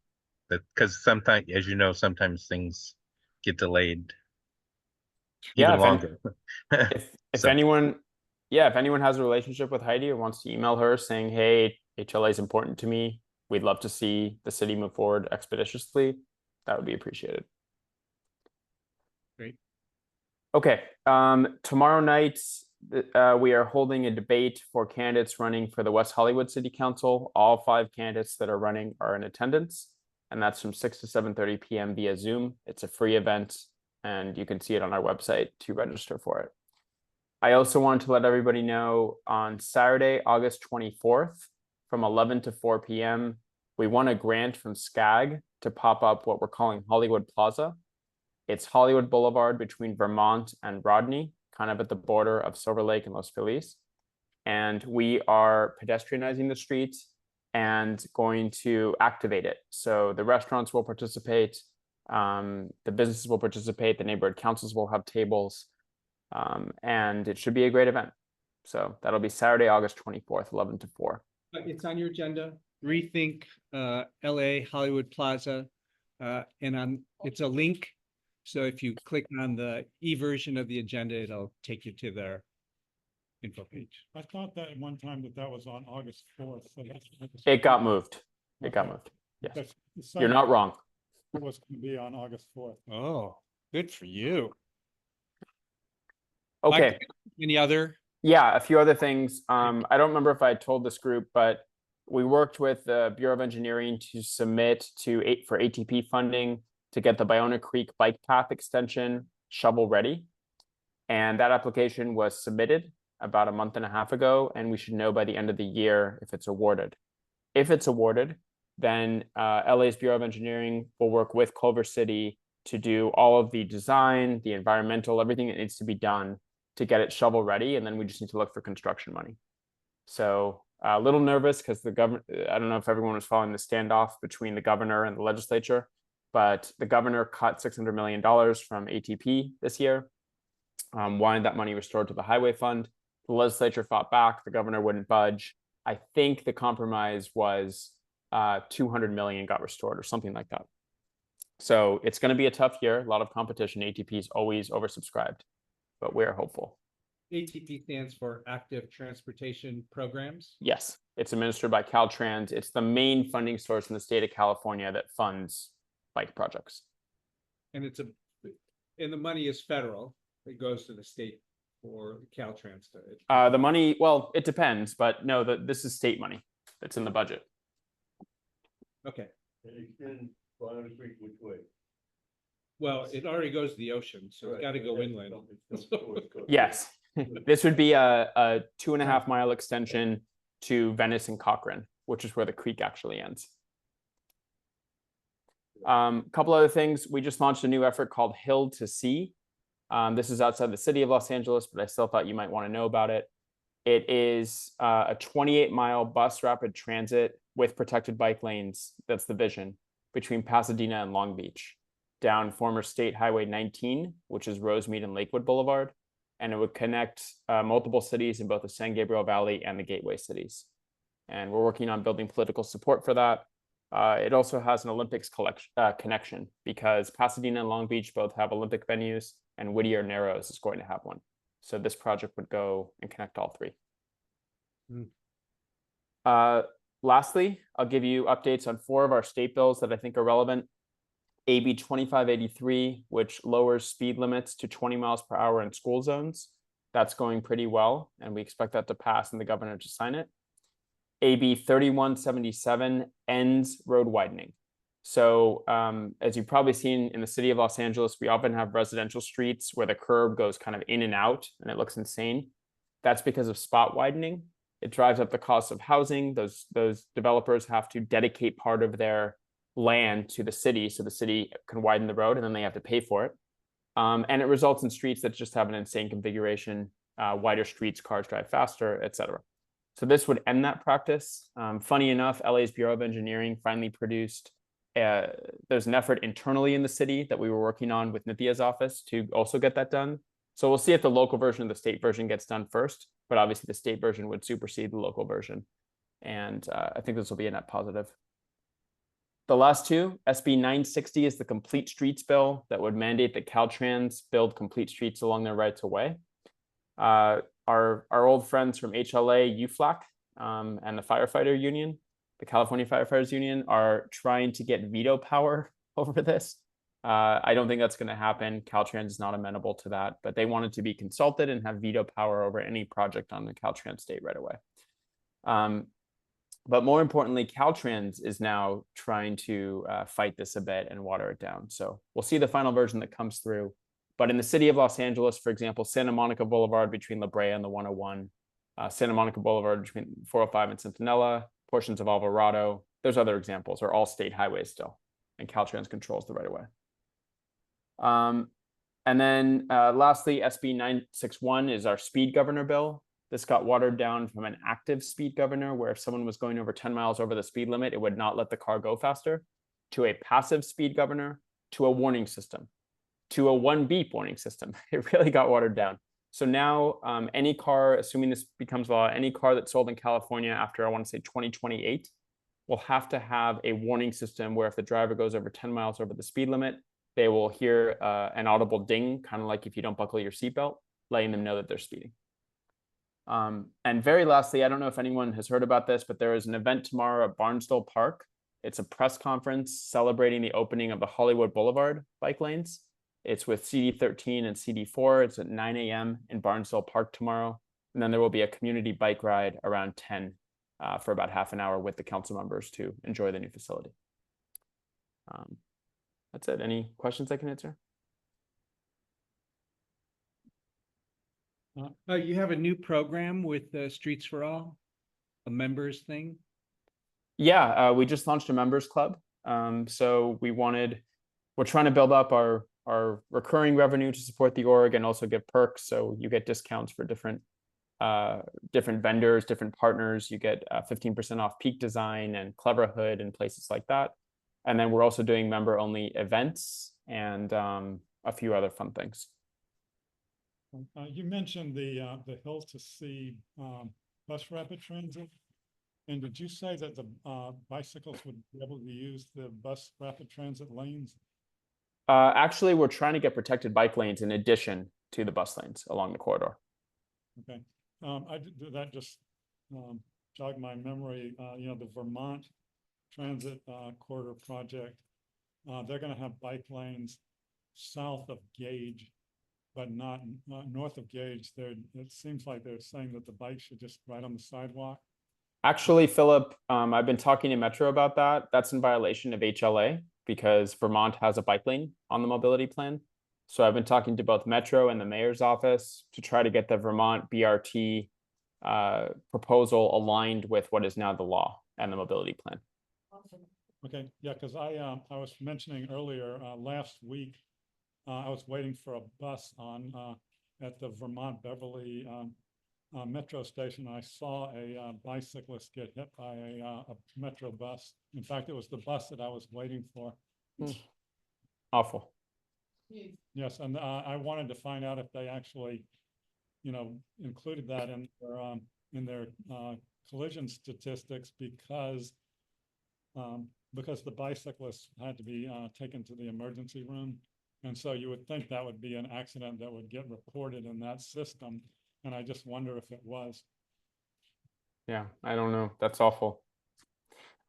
because sometimes, as you know, sometimes things get delayed even longer. If anyone has a relationship with Heidi or wants to email her saying, hey, HLA is important to me, we'd love to see the city move forward expeditiously, that would be appreciated. Great. Okay, tomorrow night, we are holding a debate for candidates running for the West Hollywood City Council. All 5 candidates that are running are in attendance, and that's from 6 to 7:30 p.m. via Zoom. It's a free event, and you can see it on our website to register for it. I also wanted to let everybody know on Saturday, August 24th, from 11 to 4 p.m., we won a grant from SCAG to pop up what we're calling Hollywood Plaza. It's Hollywood Boulevard between Vermont and Rodney, kind of at the border of Silver Lake and Los Feliz. And we are pedestrianizing the street and going to activate it. So the restaurants will participate, the businesses will participate, the neighborhood councils will have tables, and it should be a great event. So that'll be Saturday, August 24th, 11 to 4. It's on your agenda. Rethink LA Hollywood Plaza. And it's a link. So if you click on the e-version of the agenda, it'll take you to their info page. I thought that at one time that was on August 4th. So it got moved. It got moved. Yes. You're not wrong. It was going to be on August 4th. Oh, good for you. Okay. Mike, any other? Yeah, a few other things. I don't remember if I told this group, but we worked with the Bureau of Engineering to submit for ATP funding to get the Biona Creek bike path extension shovel ready. And that application was submitted about a month and a half ago, and we should know by the end of the year if it's awarded. If it's awarded, then LA's Bureau of Engineering will work with Culver City to do all of the design, the environmental, everything that needs to be done to get it shovel ready, and then we just need to look for construction money. So a little nervous because the government, I don't know if everyone was following the standoff between the governor and the legislature, but the governor cut $600 million from ATP this year, wanted that money restored to the highway fund. The legislature fought back, the governor wouldn't budge. I think the compromise was 200 million got restored or something like that. So it's going to be a tough year, a lot of competition. ATP is always oversubscribed, but we're hopeful. ATP stands for Active Transportation Programs. Yes, it's administered by Caltrans. It's the main funding source in the state of California that funds bike projects. And the money is federal. It goes to the state for Caltrans. The money, well, it depends, but no, this is state money that's in the budget. Okay. And extend Biona Creek which way? Well, it already goes to the ocean, so it's got to go inland. Yes, this would be a 2.5 mile extension to Venice and Cochrane, which is where the creek actually ends. Couple other things. We just launched a new effort called Hill to Sea. This is outside the city of Los Angeles, but I still thought you might want to know about it. It is a 28-mile bus rapid transit with protected bike lanes. That's the vision, between Pasadena and Long Beach, down former State Highway 19, which is Rosemead and Lakewood Boulevard. And it would connect multiple cities in both the San Gabriel Valley and the gateway cities. And we're working on building political support for that. It also has an Olympics connection because Pasadena and Long Beach both have Olympic venues, and Whittier Narrows is going to have one. So this project would go and connect all three. Lastly, I'll give you updates on 4 of our state bills that I think are relevant. AB 2583, which lowers speed limits to 20 miles per hour in school zones. That's going pretty well, and we expect that to pass and the governor to sign it. AB 3177 ends road widening. So as you've probably seen in the city of Los Angeles, we often have residential streets where the curb goes kind of in and out and it looks insane. That's because of spot widening. It drives up the cost of housing. Those developers have to dedicate part of their land to the city so the city can widen the road, and then they have to pay for it. And it results in streets that just have an insane configuration, wider streets, cars drive faster, etc. So this would end that practice. Funny enough, LA's Bureau of Engineering finally produced, there's an effort internally in the city that we were working on with Nithya's office to also get that done. So we'll see if the local version of the state version gets done first, but obviously the state version would supersede the local version. And I think this will be a net positive. The last two, SB 960 is the complete streets bill that would mandate that Caltrans build complete streets along their rights of way. Our old friends from HLA, UFLAC, and the firefighter union, the California Firefighters Union, are trying to get veto power over this. I don't think that's going to happen. Caltrans is not amenable to that, but they wanted to be consulted and have veto power over any project on the Caltrans state right away. But more importantly, Caltrans is now trying to fight this a bit and water it down. So we'll see the final version that comes through. But in the city of Los Angeles, for example, Santa Monica Boulevard between La Brea and the 101, Santa Monica Boulevard between 405 and Centinela, portions of Alvarado, there's other examples, are all state highways still, and Caltrans controls the right of way. And then lastly, SB 961 is our speed governor bill. This got watered down from an active speed governor, where if someone was going over 10 miles over the speed limit, it would not let the car go faster, to a passive speed governor, to a warning system, to a one beep warning system. It really got watered down. So now any car, assuming this becomes law, any car that's sold in California after, I want to say 2028, will have to have a warning system where if the driver goes over 10 miles over the speed limit, they will hear an audible ding, kind of like if you don't buckle your seatbelt, letting them know that they're speeding. And very lastly, I don't know if anyone has heard about this, but there is an event tomorrow at Barnsdall Park. It's a press conference celebrating the opening of the Hollywood Boulevard bike lanes. It's with CD13 and CD4. It's at 9 a.m. in Barnsdall Park tomorrow. And then there will be a community bike ride around 10 for about half an hour with the council members to enjoy the new facility. That's it. Any questions I can answer? You have a new program with Streets for All, a members thing? Yeah, we just launched a members club. So we're trying to build up our recurring revenue to support the org and also get perks. So you get discounts for different vendors, different partners. You get 15% off Peak Design and Cleverhood and places like that. And then we're also doing member only events and a few other fun things. You mentioned the Hill to Sea bus rapid transit. And did you say that the bicycles would be able to use the bus rapid transit lanes? Actually, we're trying to get protected bike lanes in addition to the bus lanes along the corridor. Okay. That just jogged my memory. The Vermont Transit Corridor Project, they're going to have bike lanes south of Gage, but not north of Gage. It seems like they're saying that the bikes should just ride on the sidewalk. Actually, Philip, I've been talking to Metro about that. That's in violation of HLA because Vermont has a bike lane on the mobility plan. So I've been talking to both Metro and the mayor's office to try to get the Vermont BRT proposal aligned with what is now the law and the mobility plan. Okay, yeah, because I was mentioning earlier last week, I was waiting for a bus at the Vermont Beverly Metro station. I saw a bicyclist get hit by a Metro bus. In fact, it was the bus that I was waiting for. Awful. Yes, and I wanted to find out if they actually, included that in their collision statistics because the bicyclists had to be taken to the emergency room. And so you would think that would be an accident that would get reported in that system. And I just wonder if it was. Yeah, I don't know. That's awful.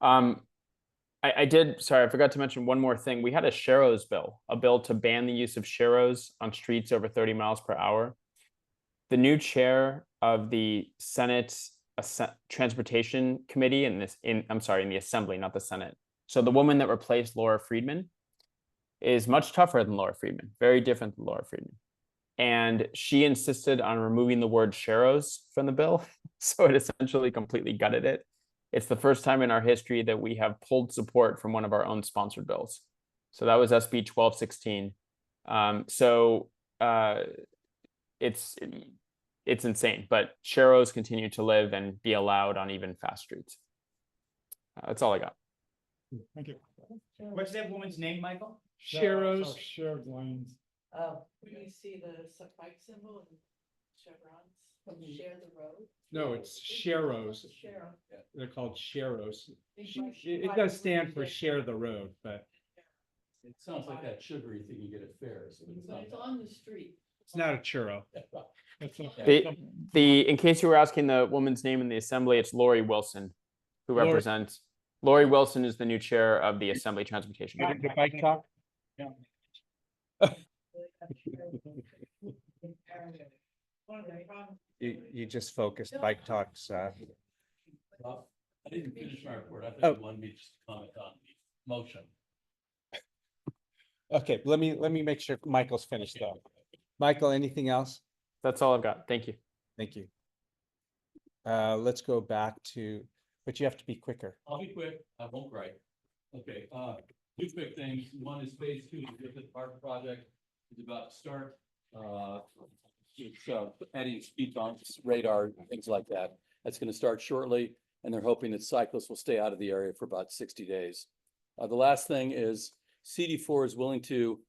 Sorry, I forgot to mention one more thing. We had a Sharrows bill, a bill to ban the use of Sharrows on streets over 30 miles per hour. The new chair of the Senate Transportation Committee in the Assembly, not the Senate. So the woman that replaced Laura Friedman is much tougher than Laura Friedman, very different than Laura Friedman. And she insisted on removing the word sharrows from the bill. So it essentially completely gutted it. It's the first time in our history that we have pulled support from one of our own sponsored bills. So that was SB 1216. It's insane, but sharrows continue to live and be allowed on even fast streets. That's all I got. Thank you. What's that woman's name, Michael? Sharrows. Shared lanes. Oh, When you see the bike symbol and chevrons, share the road. No, it's sharrows. Share. They're called sharrows. Think It does stand for share the road, but It sounds like that sugary thing you get at fairs. but it's But not it's that. on the street. it's not a churro. That's okay. In case you were asking the woman's name in the assembly, it's Lori Wilson, who Lori. represents. Lori Wilson is the new chair of the Assembly Transportation. The Committee. bike talk? You just focused bike talks. Well, I didn't finish my report. I Oh. thought you wanted me to just comment on the motion. Okay, let me make sure Michael's finished though. Michael, anything else? That's all I've got. Thank you. Thank you. Let's go back to, but you have to be quicker. I'll be quick. I won't write. Okay, two quick things. One is phase 2 of the Griffith Park project is about to start. It's adding speed bumps, radar, things like that. That's going to start shortly, and they're hoping that cyclists will stay out of the area for about 60 days. The last thing is CD4 is willing to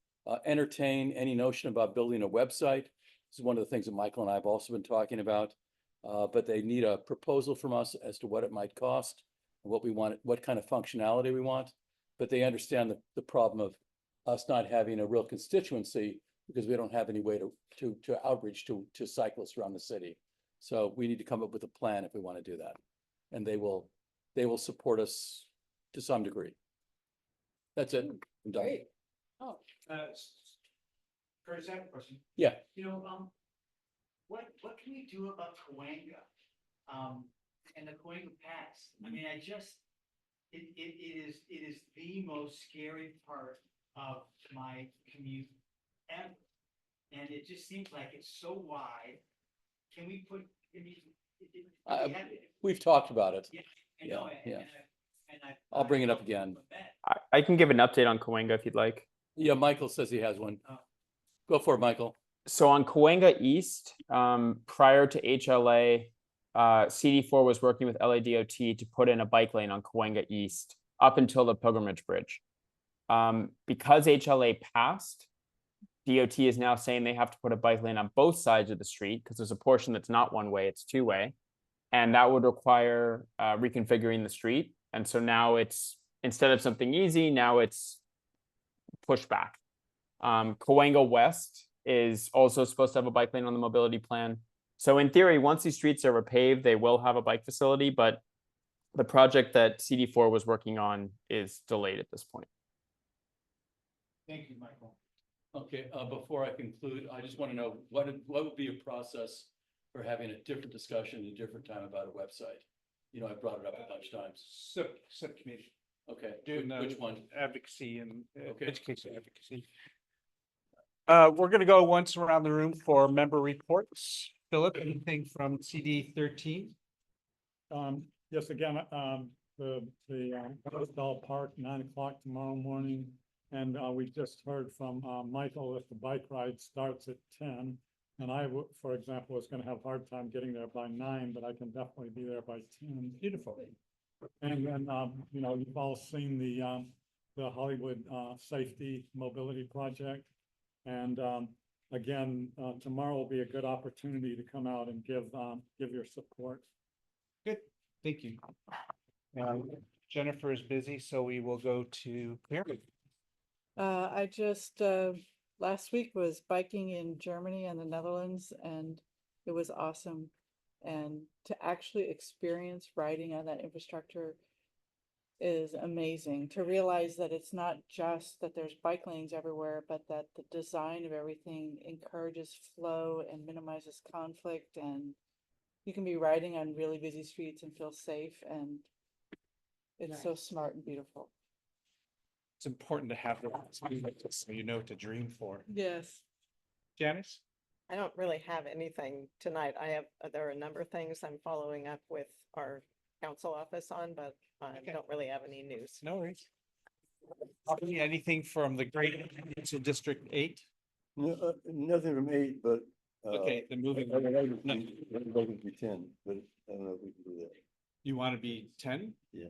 entertain any notion about building a website. This is one of the things that Michael and I have also been talking about. But they need a proposal from us as to what it might cost, what we want, what kind of functionality we want. But they understand the problem of us not having a real constituency because we don't have any way to outreach to cyclists around the city. So we need to come up with a plan if we want to do that. And they will support us to some degree. That's it. I'm done. Great. Oh, Curtis, I have a question. Yeah. You know, what can we do about Cahuenga? And the Cahuenga Pass? I mean, it is the most scary part of my commute ever. And it just seems like it's so wide. Can we put, We've talked about it. Yeah, I know, Yeah. and I. I'll bring it up again. I can give an update on Cahuenga if you'd like. Yeah, Michael says he has one. Go for it, Michael. So on Cahuenga East, prior to HLA, CD4 was working with LADOT to put in a bike lane on Cahuenga East up until the Pilgrimage Bridge. Because HLA passed, DOT is now saying they have to put a bike lane on both sides of the street because there's a portion that's not one way, it's two way. And that would require reconfiguring the street. And so now it's, instead of something easy, now it's pushed back. Cahuenga West is also supposed to have a bike lane on the mobility plan. So in theory, once these streets are repaved, they will have a bike facility, but the project that CD4 was working on is delayed at this point. Thank you, Michael. Okay, before I conclude, I just want to know what would be a process for having a different discussion at a different time about a website? You know, I brought it up a bunch of times. Subcommittee. Okay, Doing which one? advocacy and Okay. education advocacy. We're gonna go once around the room for member reports. Philip, anything from CD 13? Yes, again, the Bell Park, 9 o'clock tomorrow morning. And we just heard from Michael that the bike ride starts at 10. And I, for example, was gonna have a hard time getting there by 9, but I can definitely be there by 10. Beautiful. And then, you know, you've all seen the Hollywood Safety Mobility Project. And again, tomorrow will be a good opportunity to come out and give your support. Good, thank you. Jennifer is busy, so we will go to Claire. I just, last week was biking in Germany and the Netherlands, and it was awesome. And to actually experience riding on that infrastructure is amazing. To realize that it's not just that there's bike lanes everywhere, but that the design of everything encourages flow and minimizes conflict, and you can be riding on really busy streets and feel safe, and it's so smart and beautiful. It's important to have the so you know what to dream for. Yes. Janice? I don't really have anything tonight. I have, there are a number of things I'm following up with our council office on, but I don't really have any news. No worries. Anything from the Great to District 8? No, nothing from 8, but. Okay, then moving I on. would like No. to be 10, but I don't know if we can do that. You want to be 10? Yeah.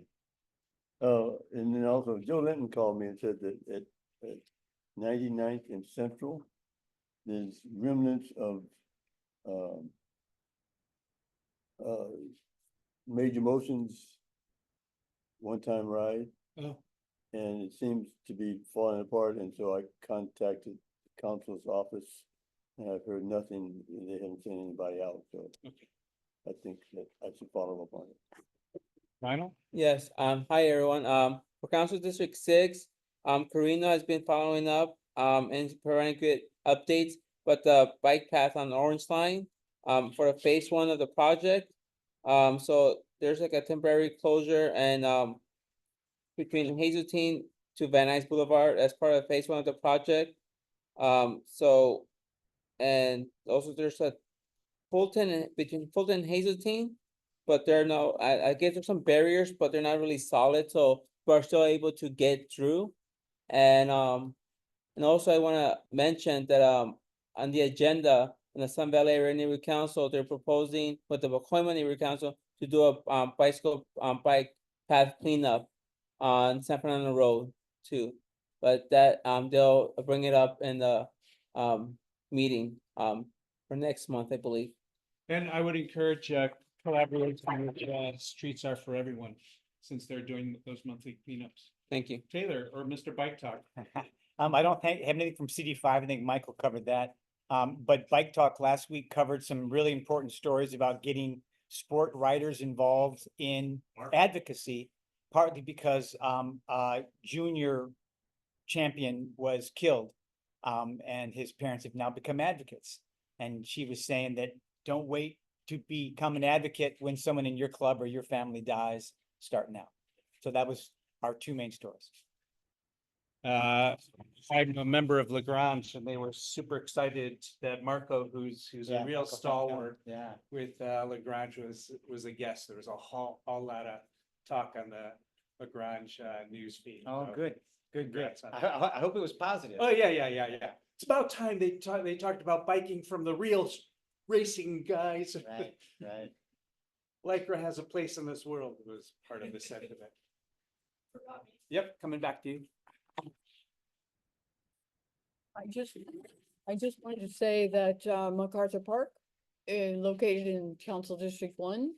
And then also Joe Linton called me and said that at 99th and Central, there's remnants of, um, Major Motion's one-time ride. Oh. And it seems to be falling apart, and so I contacted the council's office, and I've heard nothing, they haven't sent anybody out, so. Okay. I think that I should follow up on it. Final? Yes, hi everyone, for Council District 6, Karina has been following up, and providing good updates, but the bike path on Orange Line, for the phase 1 of the project, so there's like a temporary closure and, between Hazeltine to Van Nuys Boulevard as part of phase 1 of the project, so, and also there's a between Fulton and Hazeltine, but there are no, I guess there's some barriers, but they're not really solid, so we're still able to get through. And also I wanna mention that on the agenda, in the Sun Valley Area Neighborhood Council, they're proposing with the Pacoima Neighborhood Council to do a bike path cleanup on San Fernando Road too. But that they'll bring it up in the meeting for next month, I believe. And I would encourage collaboration with Streets Are For Everyone, since they're doing those monthly cleanups. Thank you. Taylor or Mr. Bike Talk. I don't have anything from CD5. I think Michael covered that. But Bike Talk last week covered some really important stories about getting sport riders involved in advocacy, partly because junior champion was killed, and his parents have now become advocates. And she was saying that don't wait to become an advocate when someone in your club or your family dies, start now. So that was our 2 main stories. I'm a member of Lagrange, and they were super excited that Marco, who's a real stalwart with Lagrange, was a guest. There was a whole lot of talk on the Lagrange news feed. Oh, So good. congrats on that. I hope it was positive. Oh, yeah. It's about time they talked about biking from the real racing guys. Right. Lycra has a place in this world, was part of the sentiment. Yep, coming back to you. I just wanted to say that MacArthur Park, located in Council District 1,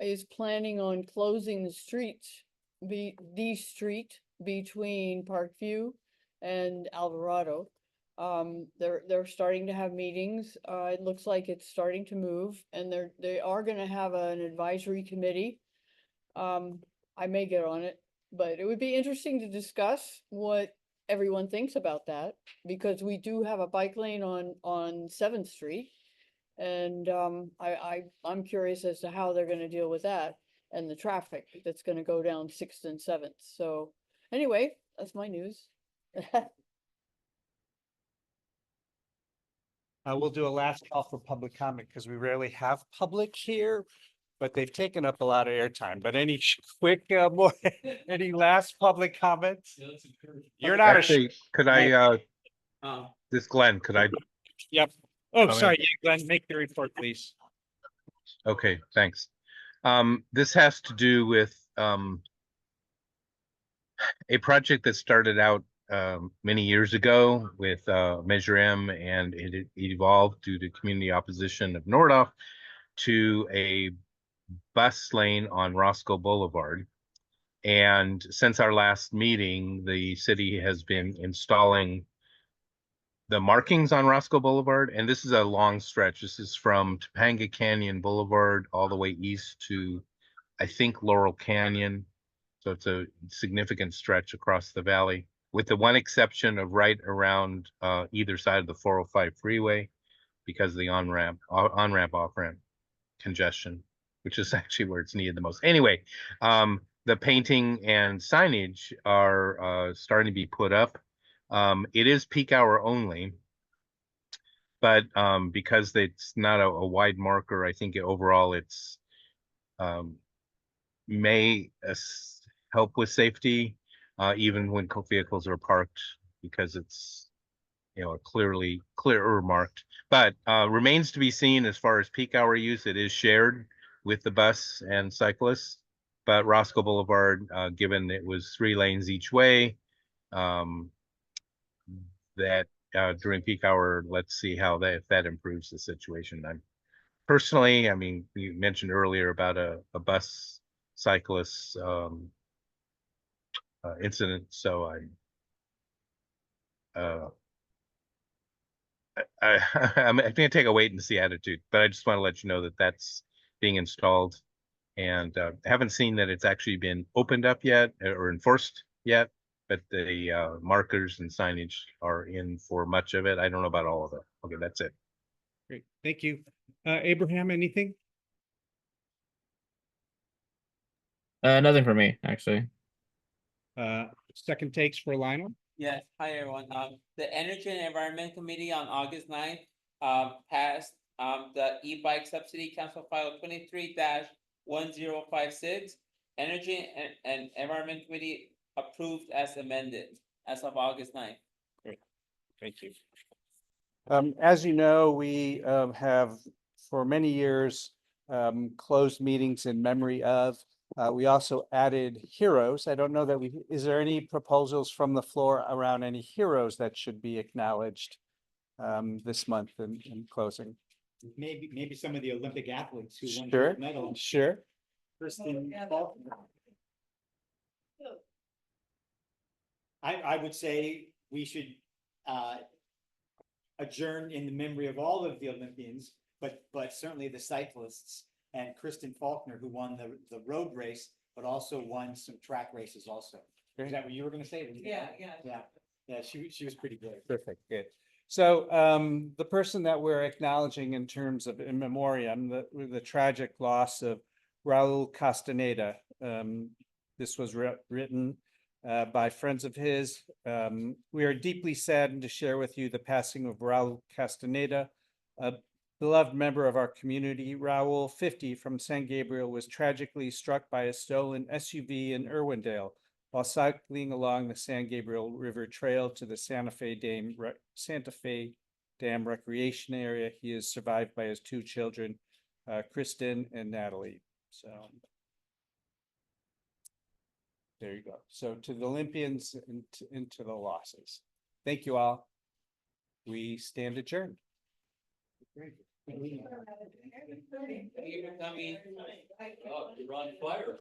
is planning on closing the street between Parkview and Alvarado. They're starting to have meetings. It looks like it's starting to move, and they are gonna have an advisory committee. I may get on it, but it would be interesting to discuss what everyone thinks about that, because we do have a bike lane on 7th Street. And I'm curious as to how they're gonna deal with that and the traffic that's gonna go down 6th and 7th. So anyway, that's my news. We'll do a last call for public comment because we rarely have public here, but they've taken up a lot of airtime. But any quick, any last public comments? You're not Actually, could I, this Glenn, could I? Yep. Oh, Comment? sorry, yeah, Glenn, make the report, please. Okay, thanks. This has to do with a project that started out many years ago with Measure M, and it evolved due to community opposition of Nordoff to a bus lane on Roscoe Boulevard. And since our last meeting, the city has been installing the markings on Roscoe Boulevard, and this is a long stretch. This is from Topanga Canyon Boulevard all the way east to, I think, Laurel Canyon. So it's a significant stretch across the valley, with the one exception of right around either side of the 405 freeway because of the on-ramp, off-ramp congestion, which is actually where it's needed the most. Anyway, the painting and signage are starting to be put up. It is peak hour only. But because it's not a wide marker, I think overall it's may help with safety, even when vehicles are parked, because it's, you know, clearer marked. But remains to be seen as far as peak hour use. It is shared with the bus and cyclists. But Roscoe Boulevard, given it was 3 lanes each way, that during peak hour, let's see how if that improves the situation. I'm personally, I mean, you mentioned earlier about a bus cyclist incident, so I'm going to take a wait and see attitude, but I just want to let you know that that's being installed, and haven't seen that it's actually been opened up yet or enforced yet, but the markers and signage are in for much of it. I don't know about all of it. Okay, that's it. Great, thank you. Abraham, anything? Nothing for me, actually. Second takes for Lionel? Yes, hi everyone. The Energy and Environment Committee on August 9th, passed, the e-bike subsidy council file 23-1056. Energy and Environment Committee approved as amended as of August 9th. Thank you. As you know, we have for many years closed meetings in memory of. We also added heroes. I don't know that is there any proposals from the floor around any heroes that should be acknowledged this month in closing? Maybe some of the Olympic athletes who won Sure, gold medals. sure. Kristen Faulkner. I would say we should adjourn in the memory of all of the Olympians, but certainly the cyclists and Kristen Faulkner, who won the road race, but also won some track races also. Is that what you were gonna say? Yeah. Yeah, she was pretty good. Perfect, good. So the person that we're acknowledging in terms of in memoriam, the tragic loss of Raul Castaneda. This was written by friends of his. We are deeply saddened to share with you the passing of Raul Castaneda, a beloved member of our community. Raul, 50, from San Gabriel, was tragically struck by a stolen SUV in Irwindale while cycling along the San Gabriel River Trail to the Santa Fe Dam Recreation Area. He is survived by his 2 children, Kristen and Natalie. So there you go. So to the Olympians and to the losses. Thank you all. We stand adjourned. Thank you for coming. Oh, you're on fire.